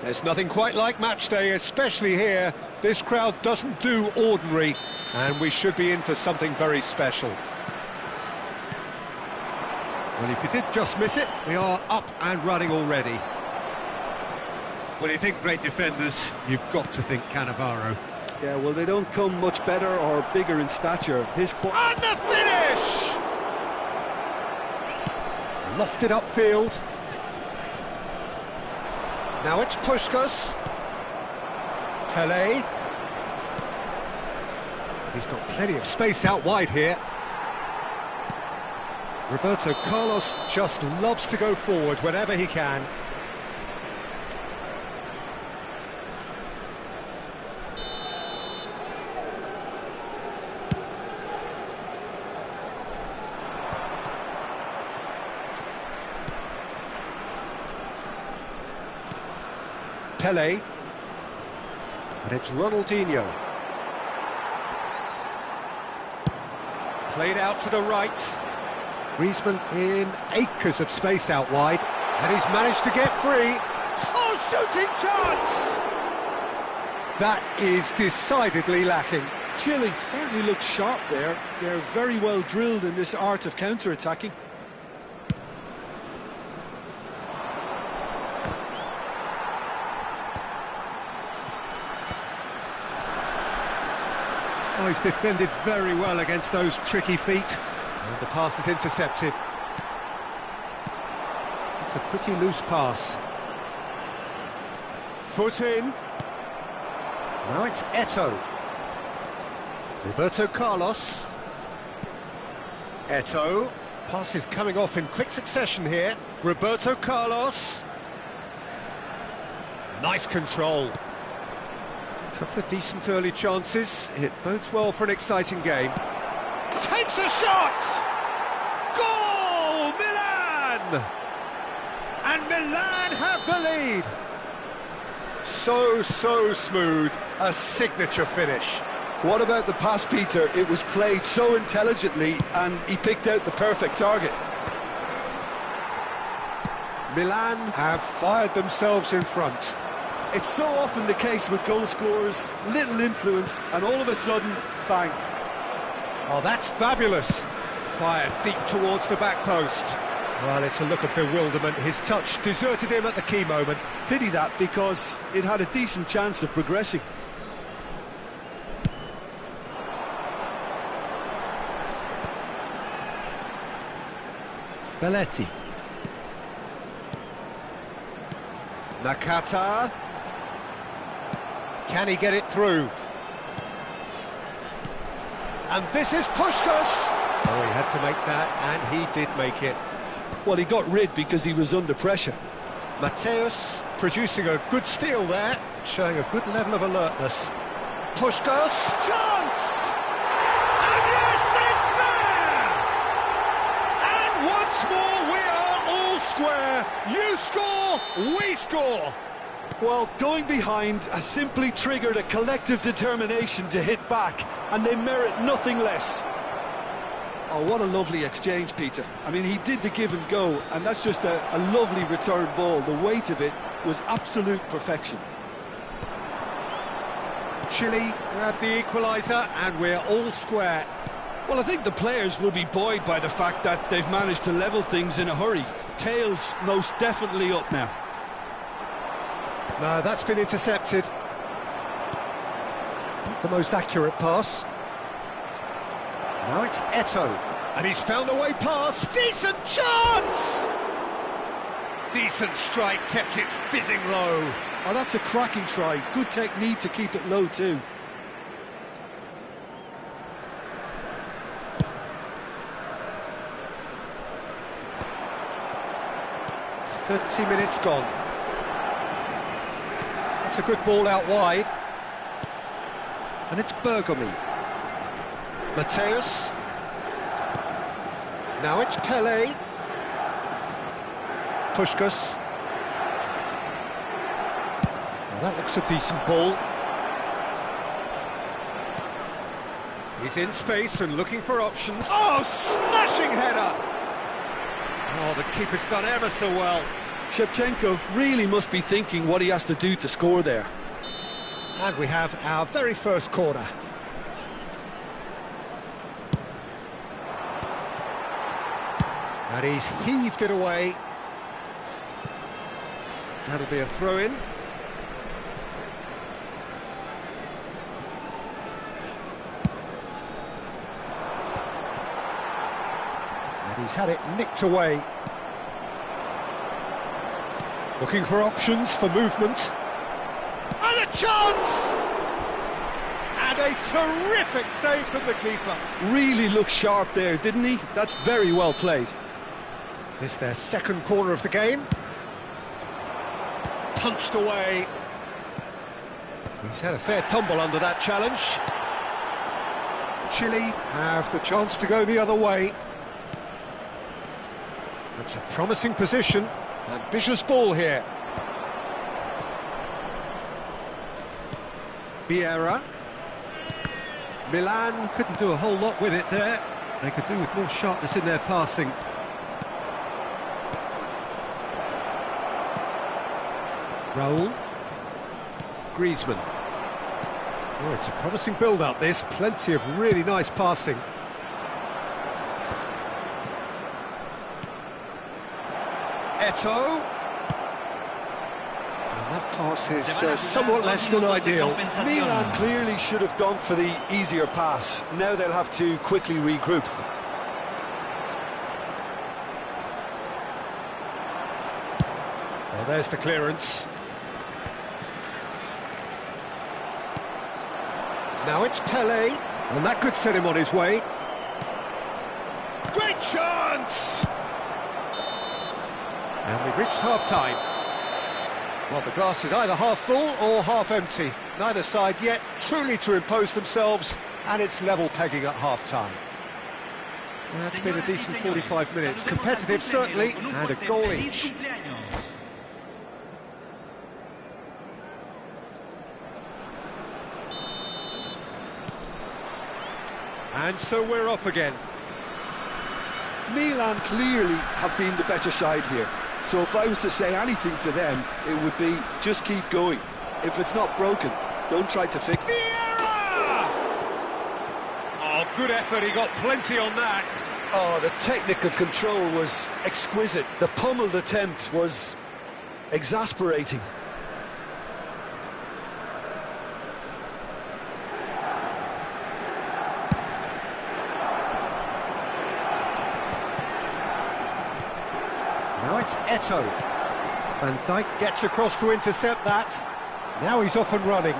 There's nothing quite like match day, especially here. This crowd doesn't do ordinary, and we should be in for something very special. Well, if you did just miss it, we are up and running already. When you think great defenders, you've got to think Cannavaro. Yeah, well, they don't come much better or bigger in stature. And the finish! Lofted upfield. Now it's Puskás. Pelé. He's got plenty of space out wide here. Roberto Carlos just loves to go forward whenever he can. Pelé, and it's Ronaldinho. Played out to the right. Griezmann in acres of space out wide, and he's managed to get free. Oh, shooting chance! That is decidedly lacking. Chile certainly looks sharp there. They're very well drilled in this art of counter-attacking. Oh, he's defended very well against those tricky feet. And the pass is intercepted. It's a pretty loose pass. Foot in. Now it's Eto'o. Roberto Carlos. Eto'o. Pass is coming off in quick succession here. Roberto Carlos. Nice control. Couple of decent early chances. It bodes well for an exciting game. Takes a shot! Goal! Milan! And Milan have the lead. So smooth. A signature finish. What about the pass, Peter? It was played so intelligently and he picked out the perfect target. Milan have fired themselves in front. It's so often the case with goal scorers, little influence, and all of a sudden, bang. Oh, that's fabulous. Fired deep towards the back post. Well, it's a look of bewilderment. His touch deserted him at the key moment. Pity that, because it had a decent chance of progressing. Belletti. Nakata. Can he get it through? And this is Puskás. Oh, he had to make that, and he did make it. Well, he got rid because he was under pressure. Mateus producing a good steal there, showing a good level of alertness. Puskás. Chance! And yes, it's there! And once more we are all square. You score, we score. Well, going behind has simply triggered a collective determination to hit back, and they merit nothing less. Oh, what a lovely exchange, Peter. I mean, he did the give and go, and that's just a lovely return ball. The weight of it was absolute perfection. Chile grabbed the equaliser, and we're all square. Well, I think the players will be buoyed by the fact that they've managed to level things in a hurry. Tails most definitely up now. No, that's been intercepted. Not the most accurate pass. Now it's Eto'o. And he's found a way past. Decent chance! Decent strike, kept it fizzing low. Oh, that's a cracking try. Good technique to keep it low too. "30 minutes gone. That's a good ball out wide. And it's Bergomi. Mateus. Now it's Pelé. Puskás. Well, that looks a decent ball. He's in space and looking for options. Oh, smashing header! Oh, the keeper's done ever so well. Shevchenko really must be thinking what he has to do to score there. And we have our very first corner. And he's heaved it away. That'll be a throw-in. And he's had it nicked away. Looking for options for movement. And a chance! And a terrific save from the keeper. Really looked sharp there, didn't he? That's very well played. It's their second corner of the game. Punched away. He's had a fair tumble under that challenge. Chile have the chance to go the other way. That's a promising position. Ambitious ball here. Vieira. Milan couldn't do a whole lot with it there. They could do with more sharpness in their passing. Raul. Griezmann. Oh, it's a promising build-up, this. Plenty of really nice passing. Eto'o. Well, that pass is somewhat less than ideal. Milan clearly should have gone for the easier pass. Now they'll have to quickly regroup. Well, there's the clearance. Now it's Pelé, and that could set him on his way. Great chance! And we've reached half-time. Well, the glass is either half full or half empty. Neither side yet truly to impose themselves, and it's level pegging at half-time. Well, that's been a decent 45 minutes. Competitive, certainly, and a goal each. And so we're off again. Milan clearly have been the better side here. So if I was to say anything to them, it would be just keep going. If it's not broken, don't try to fix it. Vieira! Oh, good effort, he got plenty on that. Oh, the technical control was exquisite. The pummeled attempt was exasperating. Now it's Eto'o. Van Dijk gets across to intercept that. Now he's off and running.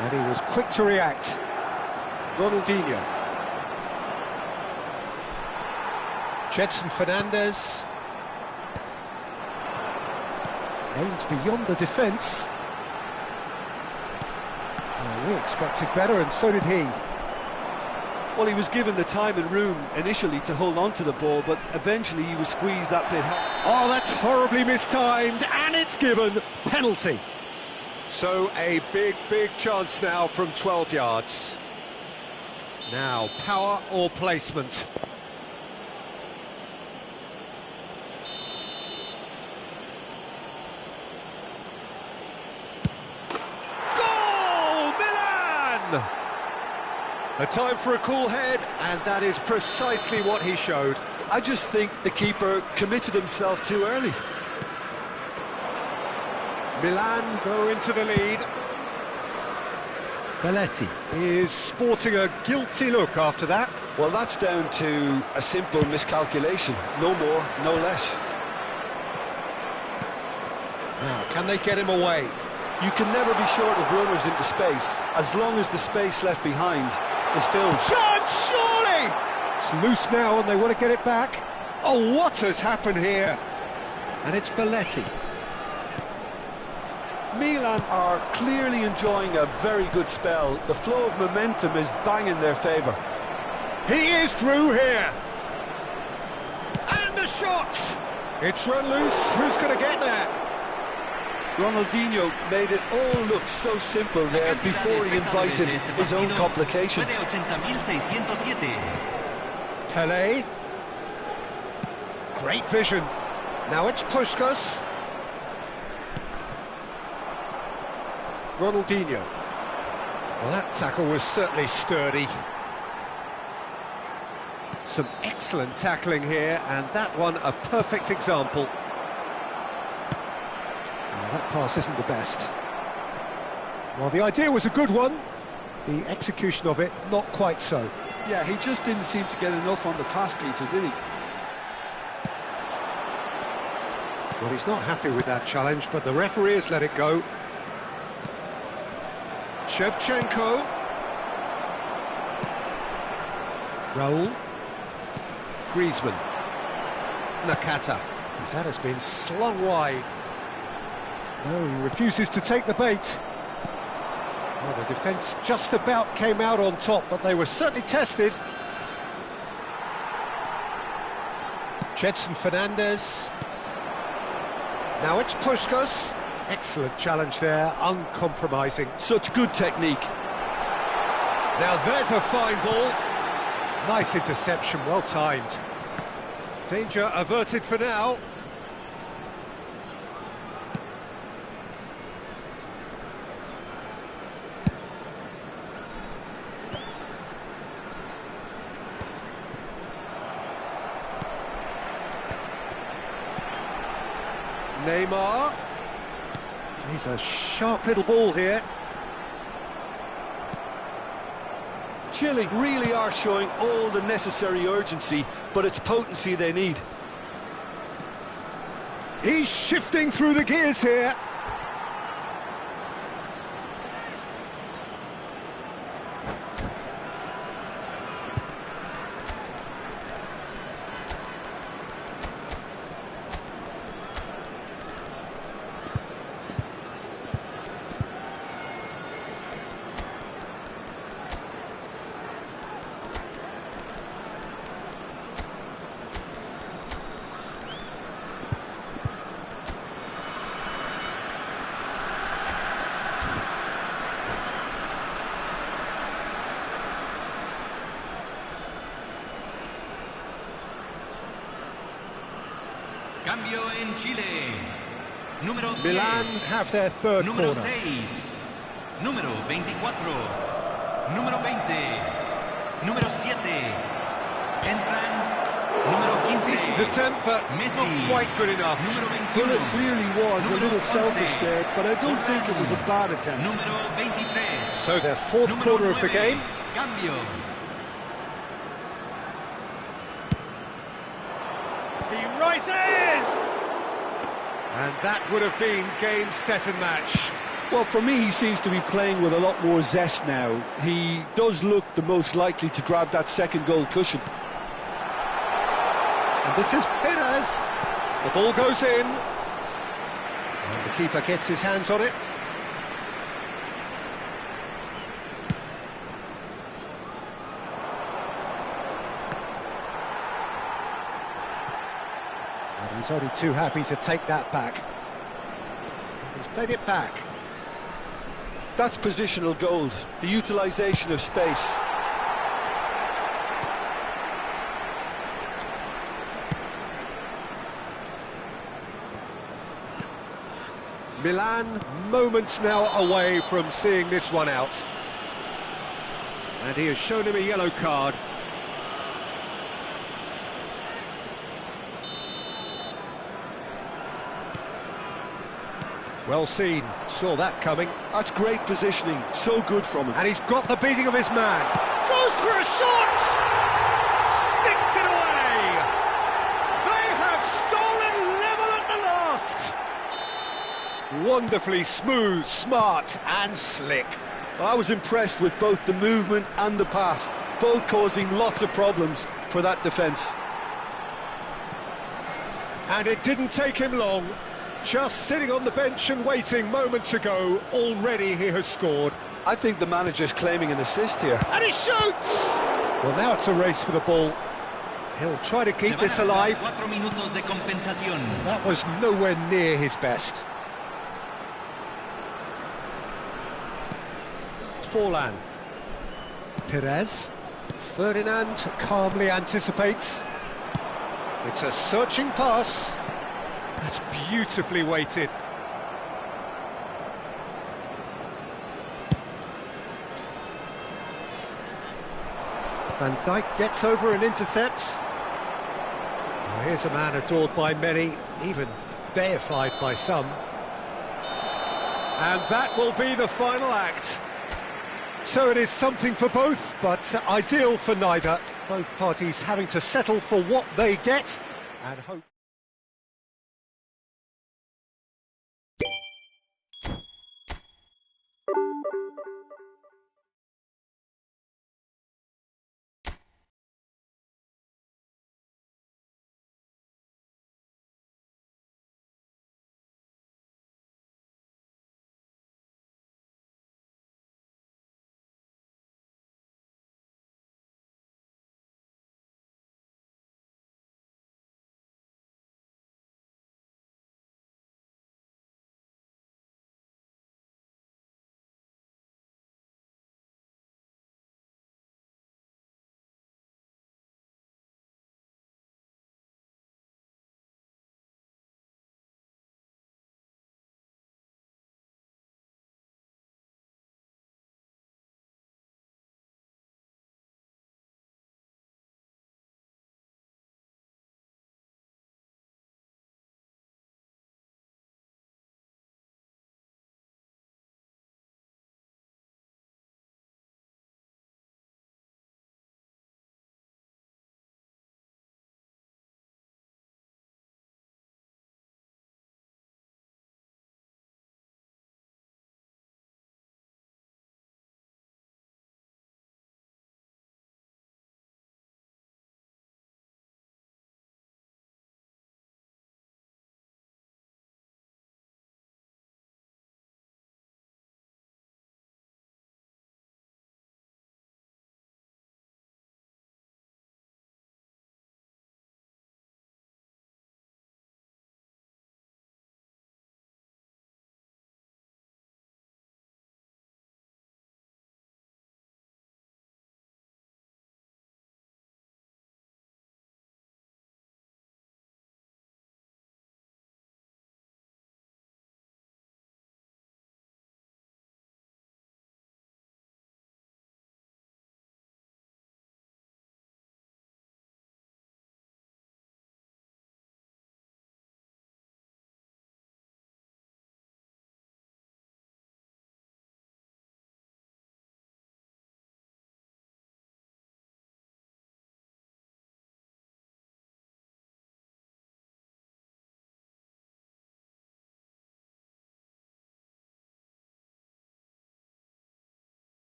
And he was quick to react. Ronaldinho. Jedson Fernandez. Aims beyond the defence. Well, we expected better, and so did he. Well, he was given the time and room initially to hold on to the ball, but eventually he was squeezed that bit. Oh, that's horribly mistimed, and it's given. Penalty. So a big, big chance now from 12 yards. Now, power or placement? Goal! Milan! A time for a cool head, and that is precisely what he showed. I just think the keeper committed himself too early. Milan go into the lead. Belletti is sporting a guilty look after that. Well, that's down to a simple miscalculation. No more, no less. Now, can they get him away? You can never be short of runners into space, as long as the space left behind is filled. Chance, surely! It's loose now and they want to get it back. Oh, what has happened here? And it's Belletti. Milan are clearly enjoying a very good spell. The flow of momentum is bang in their favour. He is through here. And the shot! It's run loose. Who's going to get there? Ronaldinho made it all look so simple there before he invited his own complications. Pelé. Great vision. Now it's Puskás. Ronaldinho. Well, that tackle was certainly sturdy. Some excellent tackling here, and that one a perfect example. Well, that pass isn't the best. Well, the idea was a good one. The execution of it, not quite so. Yeah, he just didn't seem to get enough on the pass, Peter, did he? Well, he's not happy with that challenge, but the referee has let it go. Shevchenko. Raul. Griezmann. Nakata. That has been slung wide. No, he refuses to take the bait. Well, the defence just about came out on top, but they were certainly tested. Gedson Fernandes. Now it's Puskás. Excellent challenge there, uncompromising. Such good technique. Now there's a fine ball. Nice interception, well timed. Danger averted for now. Neymar. He's a sharp little ball here. Chile really are showing all the necessary urgency, but it's potency they need. He's shifting through the gears here. Cambio en Chile. Número 10. Milan have their third Número corner. 6. Número 24. Número 20. Número 7. Entran. Número 15. Decent attempt, but Messi. not quite good enough. Número Well, 21. it clearly was a little selfish there, but I don't think it was a bad attempt. Número 23. So their fourth Número corner of the 9. game. Cambio. He rises! And that would have been game, set and match. Well, for me, he seems to be playing with a lot more zest now. He does look the most likely to grab that second goal cushion. And this is Pires. The ball goes in. And the keeper gets his hands on it. And he's only too happy to take that back. He's played it back. That's positional gold, the utilisation of space. Milan moments now away from seeing this one out. And he has shown him a yellow card. Well seen, saw that coming. That's great positioning, so good from him. And he's got the beating of his man. Goes for a shot! Sticks it away! They have stolen level at the last! Wonderfully smooth, smart and slick. I was impressed with both the movement and the pass, both causing lots of problems for that defence. And it didn't take him long. Just sitting on the bench and waiting moments ago, already he has scored. I think the manager's claiming an assist here. And he shoots! Well, now it's a race for the ball. He'll try to keep this alive. 4 minutos de compensación. That was nowhere near his best. Forlan. Pires. Ferdinand calmly anticipates. It's a searching pass. That's beautifully weighted. Van Dijk gets over and intercepts. Well, here's a man adored by many, even deified by some. And that will be the final act. So it is something for both, but ideal for neither. Both parties having to settle for what they get and hope.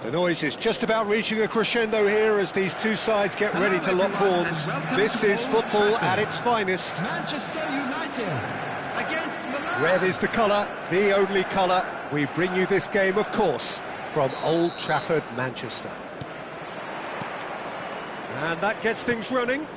The noise is just about reaching a crescendo here as these two sides get ready to lock horns. This is football at its finest. Manchester United against Milan. Red is the colour, the only colour. We bring you this game, of course, from Old Trafford, Manchester. And that gets things running.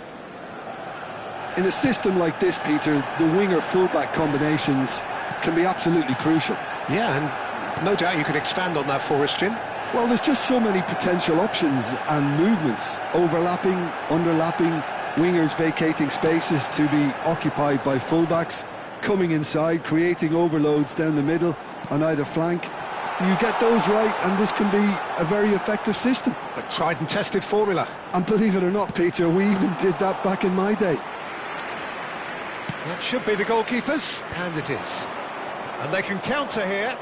In a system like this, Peter, the winger-fullback combinations can be absolutely crucial. Yeah, and no doubt you can expand on that for us, Jim. Well, there's just so many potential options and movements, overlapping, underlapping, wingers vacating spaces to be occupied by fullbacks, coming inside, creating overloads down the middle on either flank. You get those right and this can be a very effective system. A tried and tested formula. And believe it or not, Peter, we even did that back in my day. That should be the goalkeepers, and it is. And they can counter here.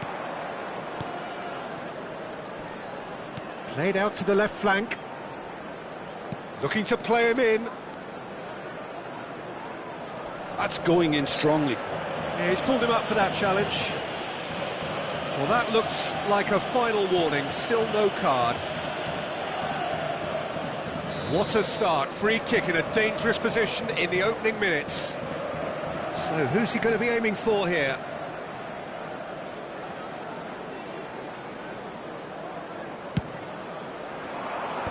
Played out to the left flank. Looking to play him in. That's going in strongly. Yeah, he's pulled him up for that challenge. Well, that looks like a final warning. Still no card. What a start. Free kick in a dangerous position in the opening minutes. So who's he going to be aiming for here?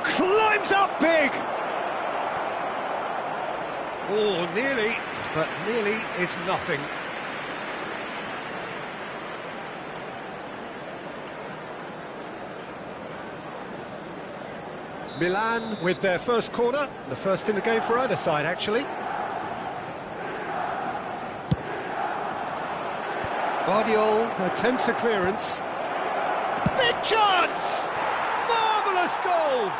Climbs up big! Oh, nearly, but nearly is nothing. Milan with their first corner, the first in the game for either side, actually. Guardiol attempts a clearance. Big chance! Marvellous goal!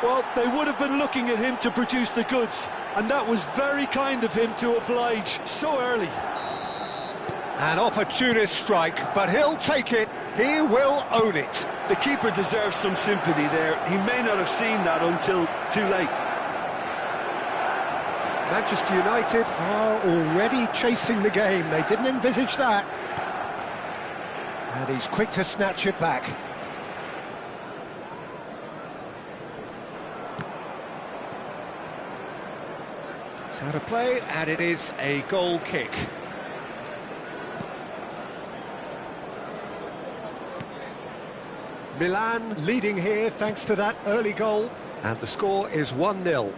Well, they would have been looking at him to produce the goods, and that was very kind of him to oblige so early. An opportunist strike, but he'll take it. He will own it. The keeper deserves some sympathy there. He may not have seen that until too late. Manchester United are already chasing the game. They didn't envisage that. And he's quick to snatch it back. It's out of play, and it is a goal kick. Milan leading here thanks to that early goal, and the score is 1-0.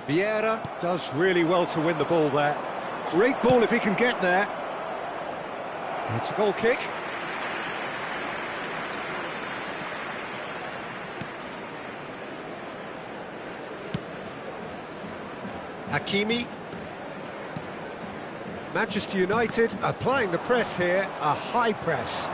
Vieira does really well to win the ball there. Great ball if he can get there. It's a goal kick. Hakimi. Manchester United applying the press here, a high press.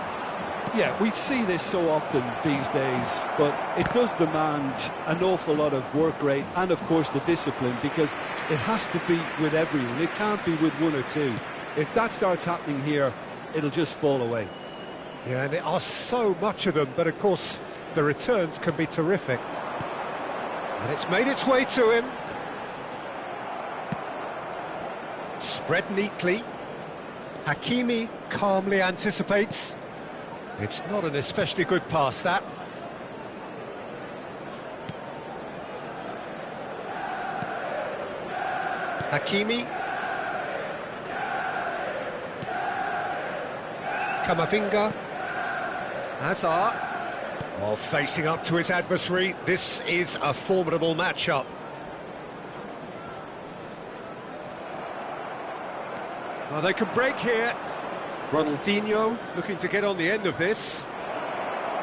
Yeah, we see this so often these days, but it does demand an awful lot of work rate and, of course, the discipline, because it has to be with everyone. It can't be with one or two. If that starts happening here, it'll just fall away. Yeah, and there are so much of them, but, of course, the returns can be terrific. And it's made its way to him. Spread neatly. Hakimi calmly anticipates. It's not an especially good pass, that. Hakimi. Camavinga. Hazard. Oh, facing up to his adversary. This is a formidable matchup. Oh, they can break here. Ronaldinho looking to get on the end of this.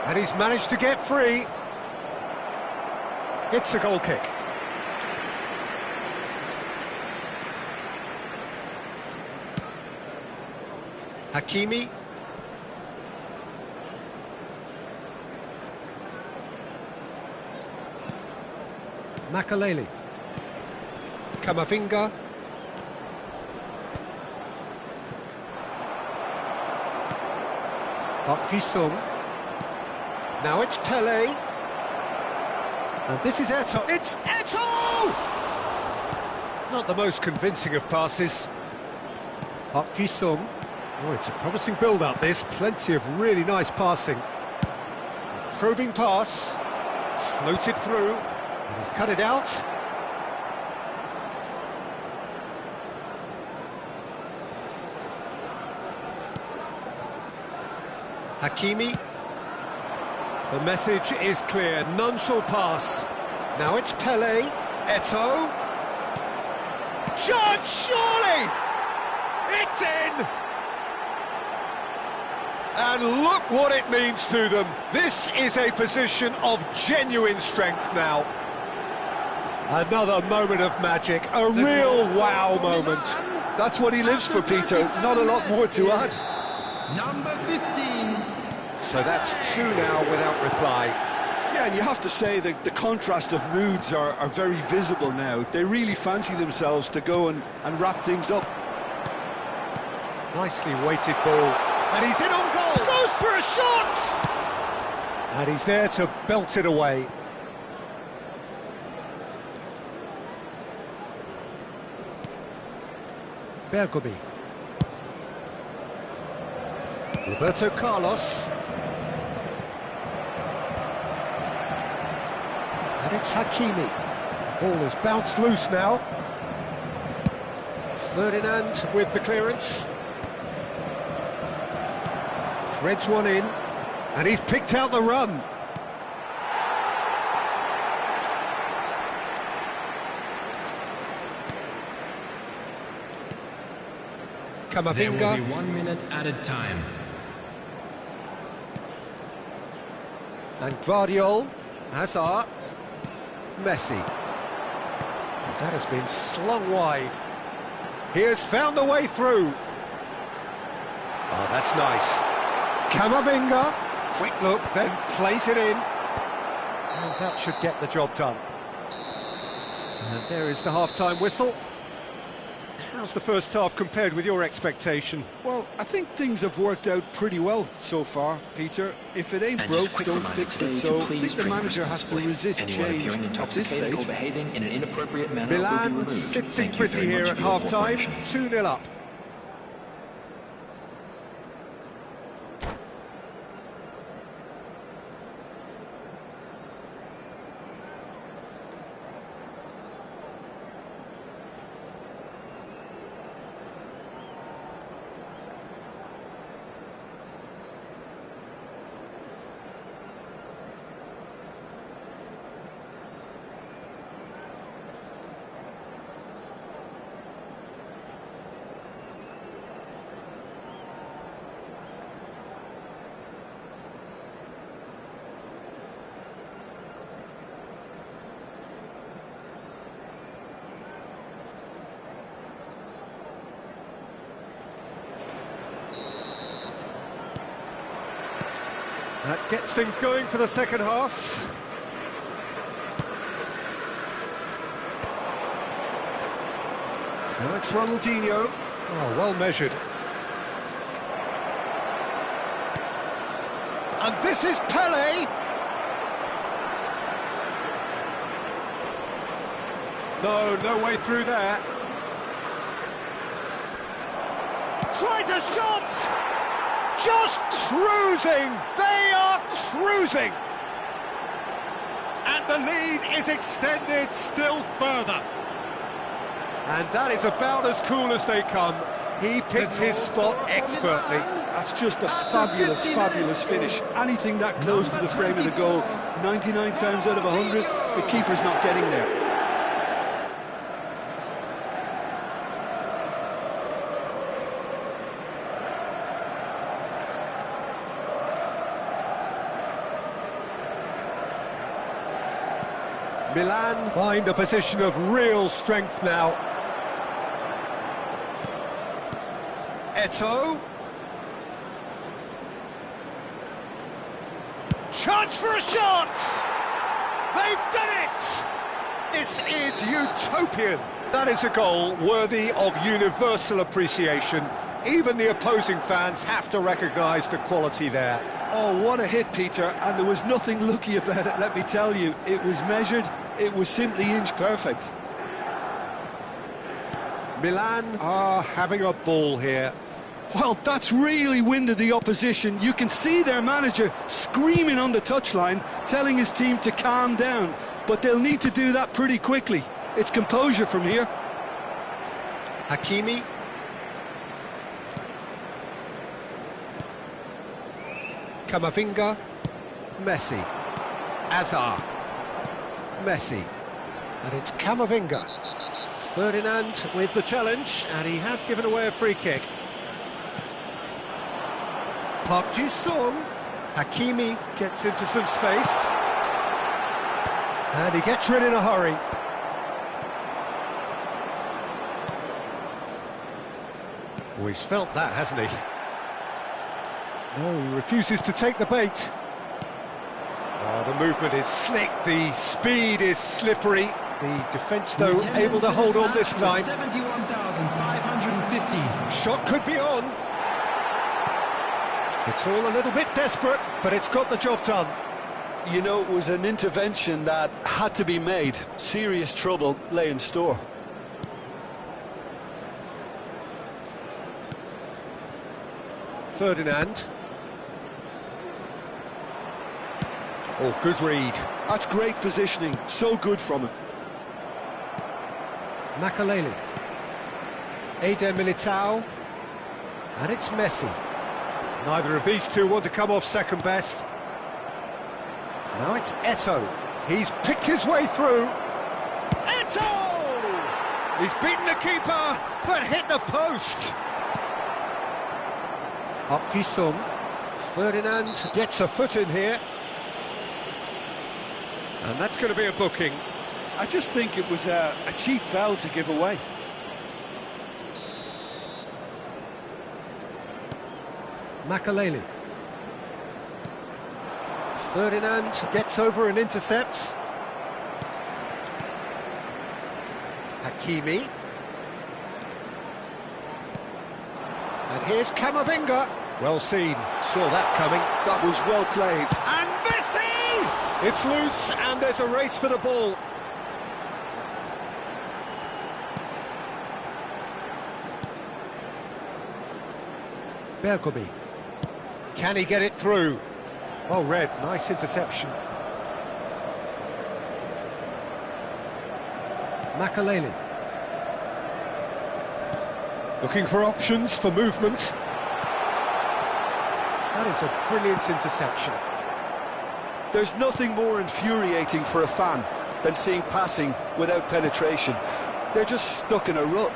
And he's managed to get free. It's a goal kick. Hakimi. Makaleli. Camavinga. Sung. Now it's Pele. And this is Eto'o. It's Eto'o! Not the most convincing of passes. Sung. Oh, it's a promising build-up, this. Plenty of really nice passing. Probing pass. Floated through. And he's cut it out. Hakimi. The message is clear. None shall pass. Now it's Pele. Eto'o. Chance, surely! It's in! And look what it means to them. This is a position of genuine strength now. Another moment of magic, a real wow moment. That's what he lives for, Peter. Not a lot more to add. Number 15. So that's 2 now without reply. Yeah, and you have to say that the contrast of moods are very visible now. They really fancy themselves to go and wrap things up. Nicely weighted ball. And he's in on goal! Goes for a shot! And he's there to belt it away. Bergomi. Roberto Carlos. And it's Hakimi. The ball has bounced loose now. Ferdinand with the clearance. Threads one in. And he's picked out the run. Camavinga. There will be 1 minute added time. And Guardiol. Hazard. Messi. That has been slung wide. He has found the way through. Oh, that's nice. Camavinga. Quick look, then plays it in. And that should get the job done. And there is the half-time whistle. How's the first half compared with your expectation? Well, I think things have worked out pretty well so far, Peter. If it ain't broke, don't fix it. So I think the manager has to resist change at this stage. Milan sitting pretty here at half-time, 2-0 up. That gets things going for the second half. Now it's Ronaldinho. Oh, well measured. And this is Pele. No way through there. Tries a shot! Just cruising! They are cruising! And the lead is extended still further. And that is about as cool as they come. He picked his spot expertly. That's just a fabulous, fabulous finish. Anything that close to the frame of the goal, 99 times out of 100, the keeper's not getting there. Milan find a position of real strength now. Eto'o. Chance for a shot! They've done it! This is utopian. That is a goal worthy of universal appreciation. Even the opposing fans have to recognise the quality there. Oh, what a hit, Peter, and there was nothing lucky about it, let me tell you. It was measured, it was simply inch perfect. Milan are having a ball here. Well, that's really winded the opposition. You can see their manager screaming on the touchline, telling his team to calm down. But they'll need to do that pretty quickly. It's composure from here. Hakimi. Camavinga. Messi. Azar. Messi. And it's Camavinga. Ferdinand with the challenge, and he has given away a free kick. Park Ji-sung. Hakimi gets into some space. And he gets rid in a hurry. Oh, he's felt that, hasn't he? No, he refuses to take the bait. Oh, the movement is slick, the speed is slippery. The defence, though, able to hold on this time. 71,550. Shot could be on. It's all a little bit desperate, but it's got the job done. You know, it was an intervention that had to be made. Serious trouble lay in store. Ferdinand. Oh, good read. That's great positioning. So good from him. Makaleli. Eder Militao. And it's Messi. Neither of these two want to come off second best. Now it's Eto'o. He's picked his way through. Eto'o! He's beaten the keeper, but hit the post. Park Ji-sung. Ferdinand gets a foot in here. And that's going to be a booking. I just think it was a cheap foul to give away. Makaleli. Ferdinand gets over and intercepts. Hakimi. And here's Camavinga. Well seen, saw that coming. That was well played. And Messi! It's loose and there's a race for the ball. Bergomi. Can he get it through? Well read, nice interception. Makaleli. Looking for options for movement. That is a brilliant interception. There's nothing more infuriating for a fan than seeing passing without penetration. They're just stuck in a rut.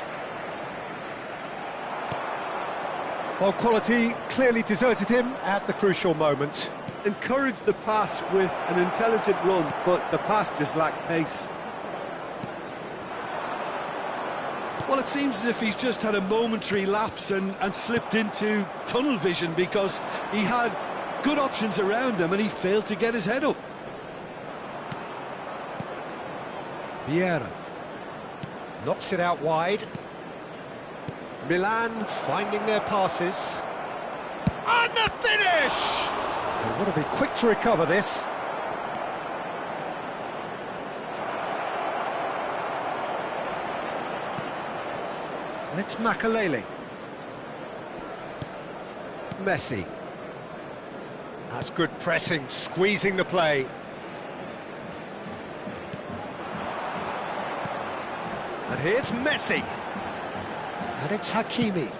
Well, quality clearly deserted him at the crucial moment. Encouraged the pass with an intelligent run, but the pass just lacked pace. Well, it seems as if he's just had a momentary lapse and slipped into tunnel vision, because he had good options around him and he failed to get his head up. Vieira knocks it out wide. Milan finding their passes. And the finish! They've got to be quick to recover this. And it's Makaleli. Messi. That's good pressing, squeezing the play. And here's Messi. And it's Hakimi.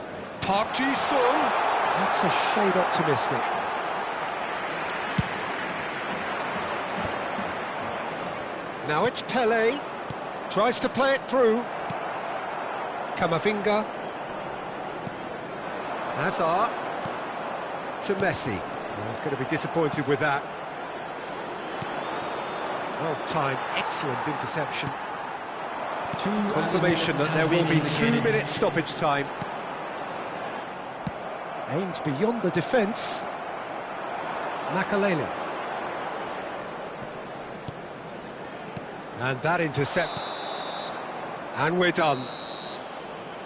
Park Ji-sung. That's a shade optimistic. Now it's Pele. Tries to play it through. Camavinga. Azar. To Messi. Well, he's going to be disappointed with that. Well timed, excellent interception. Confirmation that there will be 2 minutes stoppage time. Aimed beyond the defence. Makaleli. And that intercept. And we're done.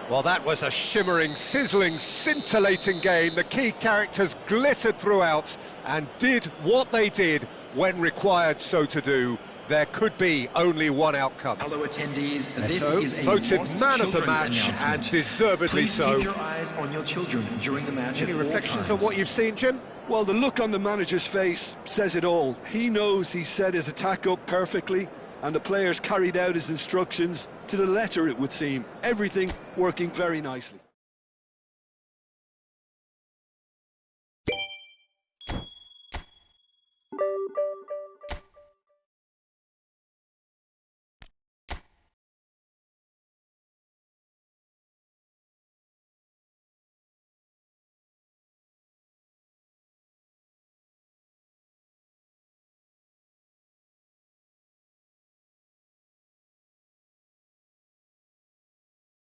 Well, that was a shimmering, sizzling, scintillating game. The key characters glittered throughout and did what they did when required so to do. There could be only one outcome. Hello attendees, this Eto'o is a voted Lost man of the Children match, announcement. and deservedly Please so. keep your eyes eyes on your children during the match. Any reflections on what you've seen, Jim? Well, the look on the manager's face says it all. He knows he set his attack up perfectly, and the players carried out his instructions to the letter, it would seem. Everything working very nicely.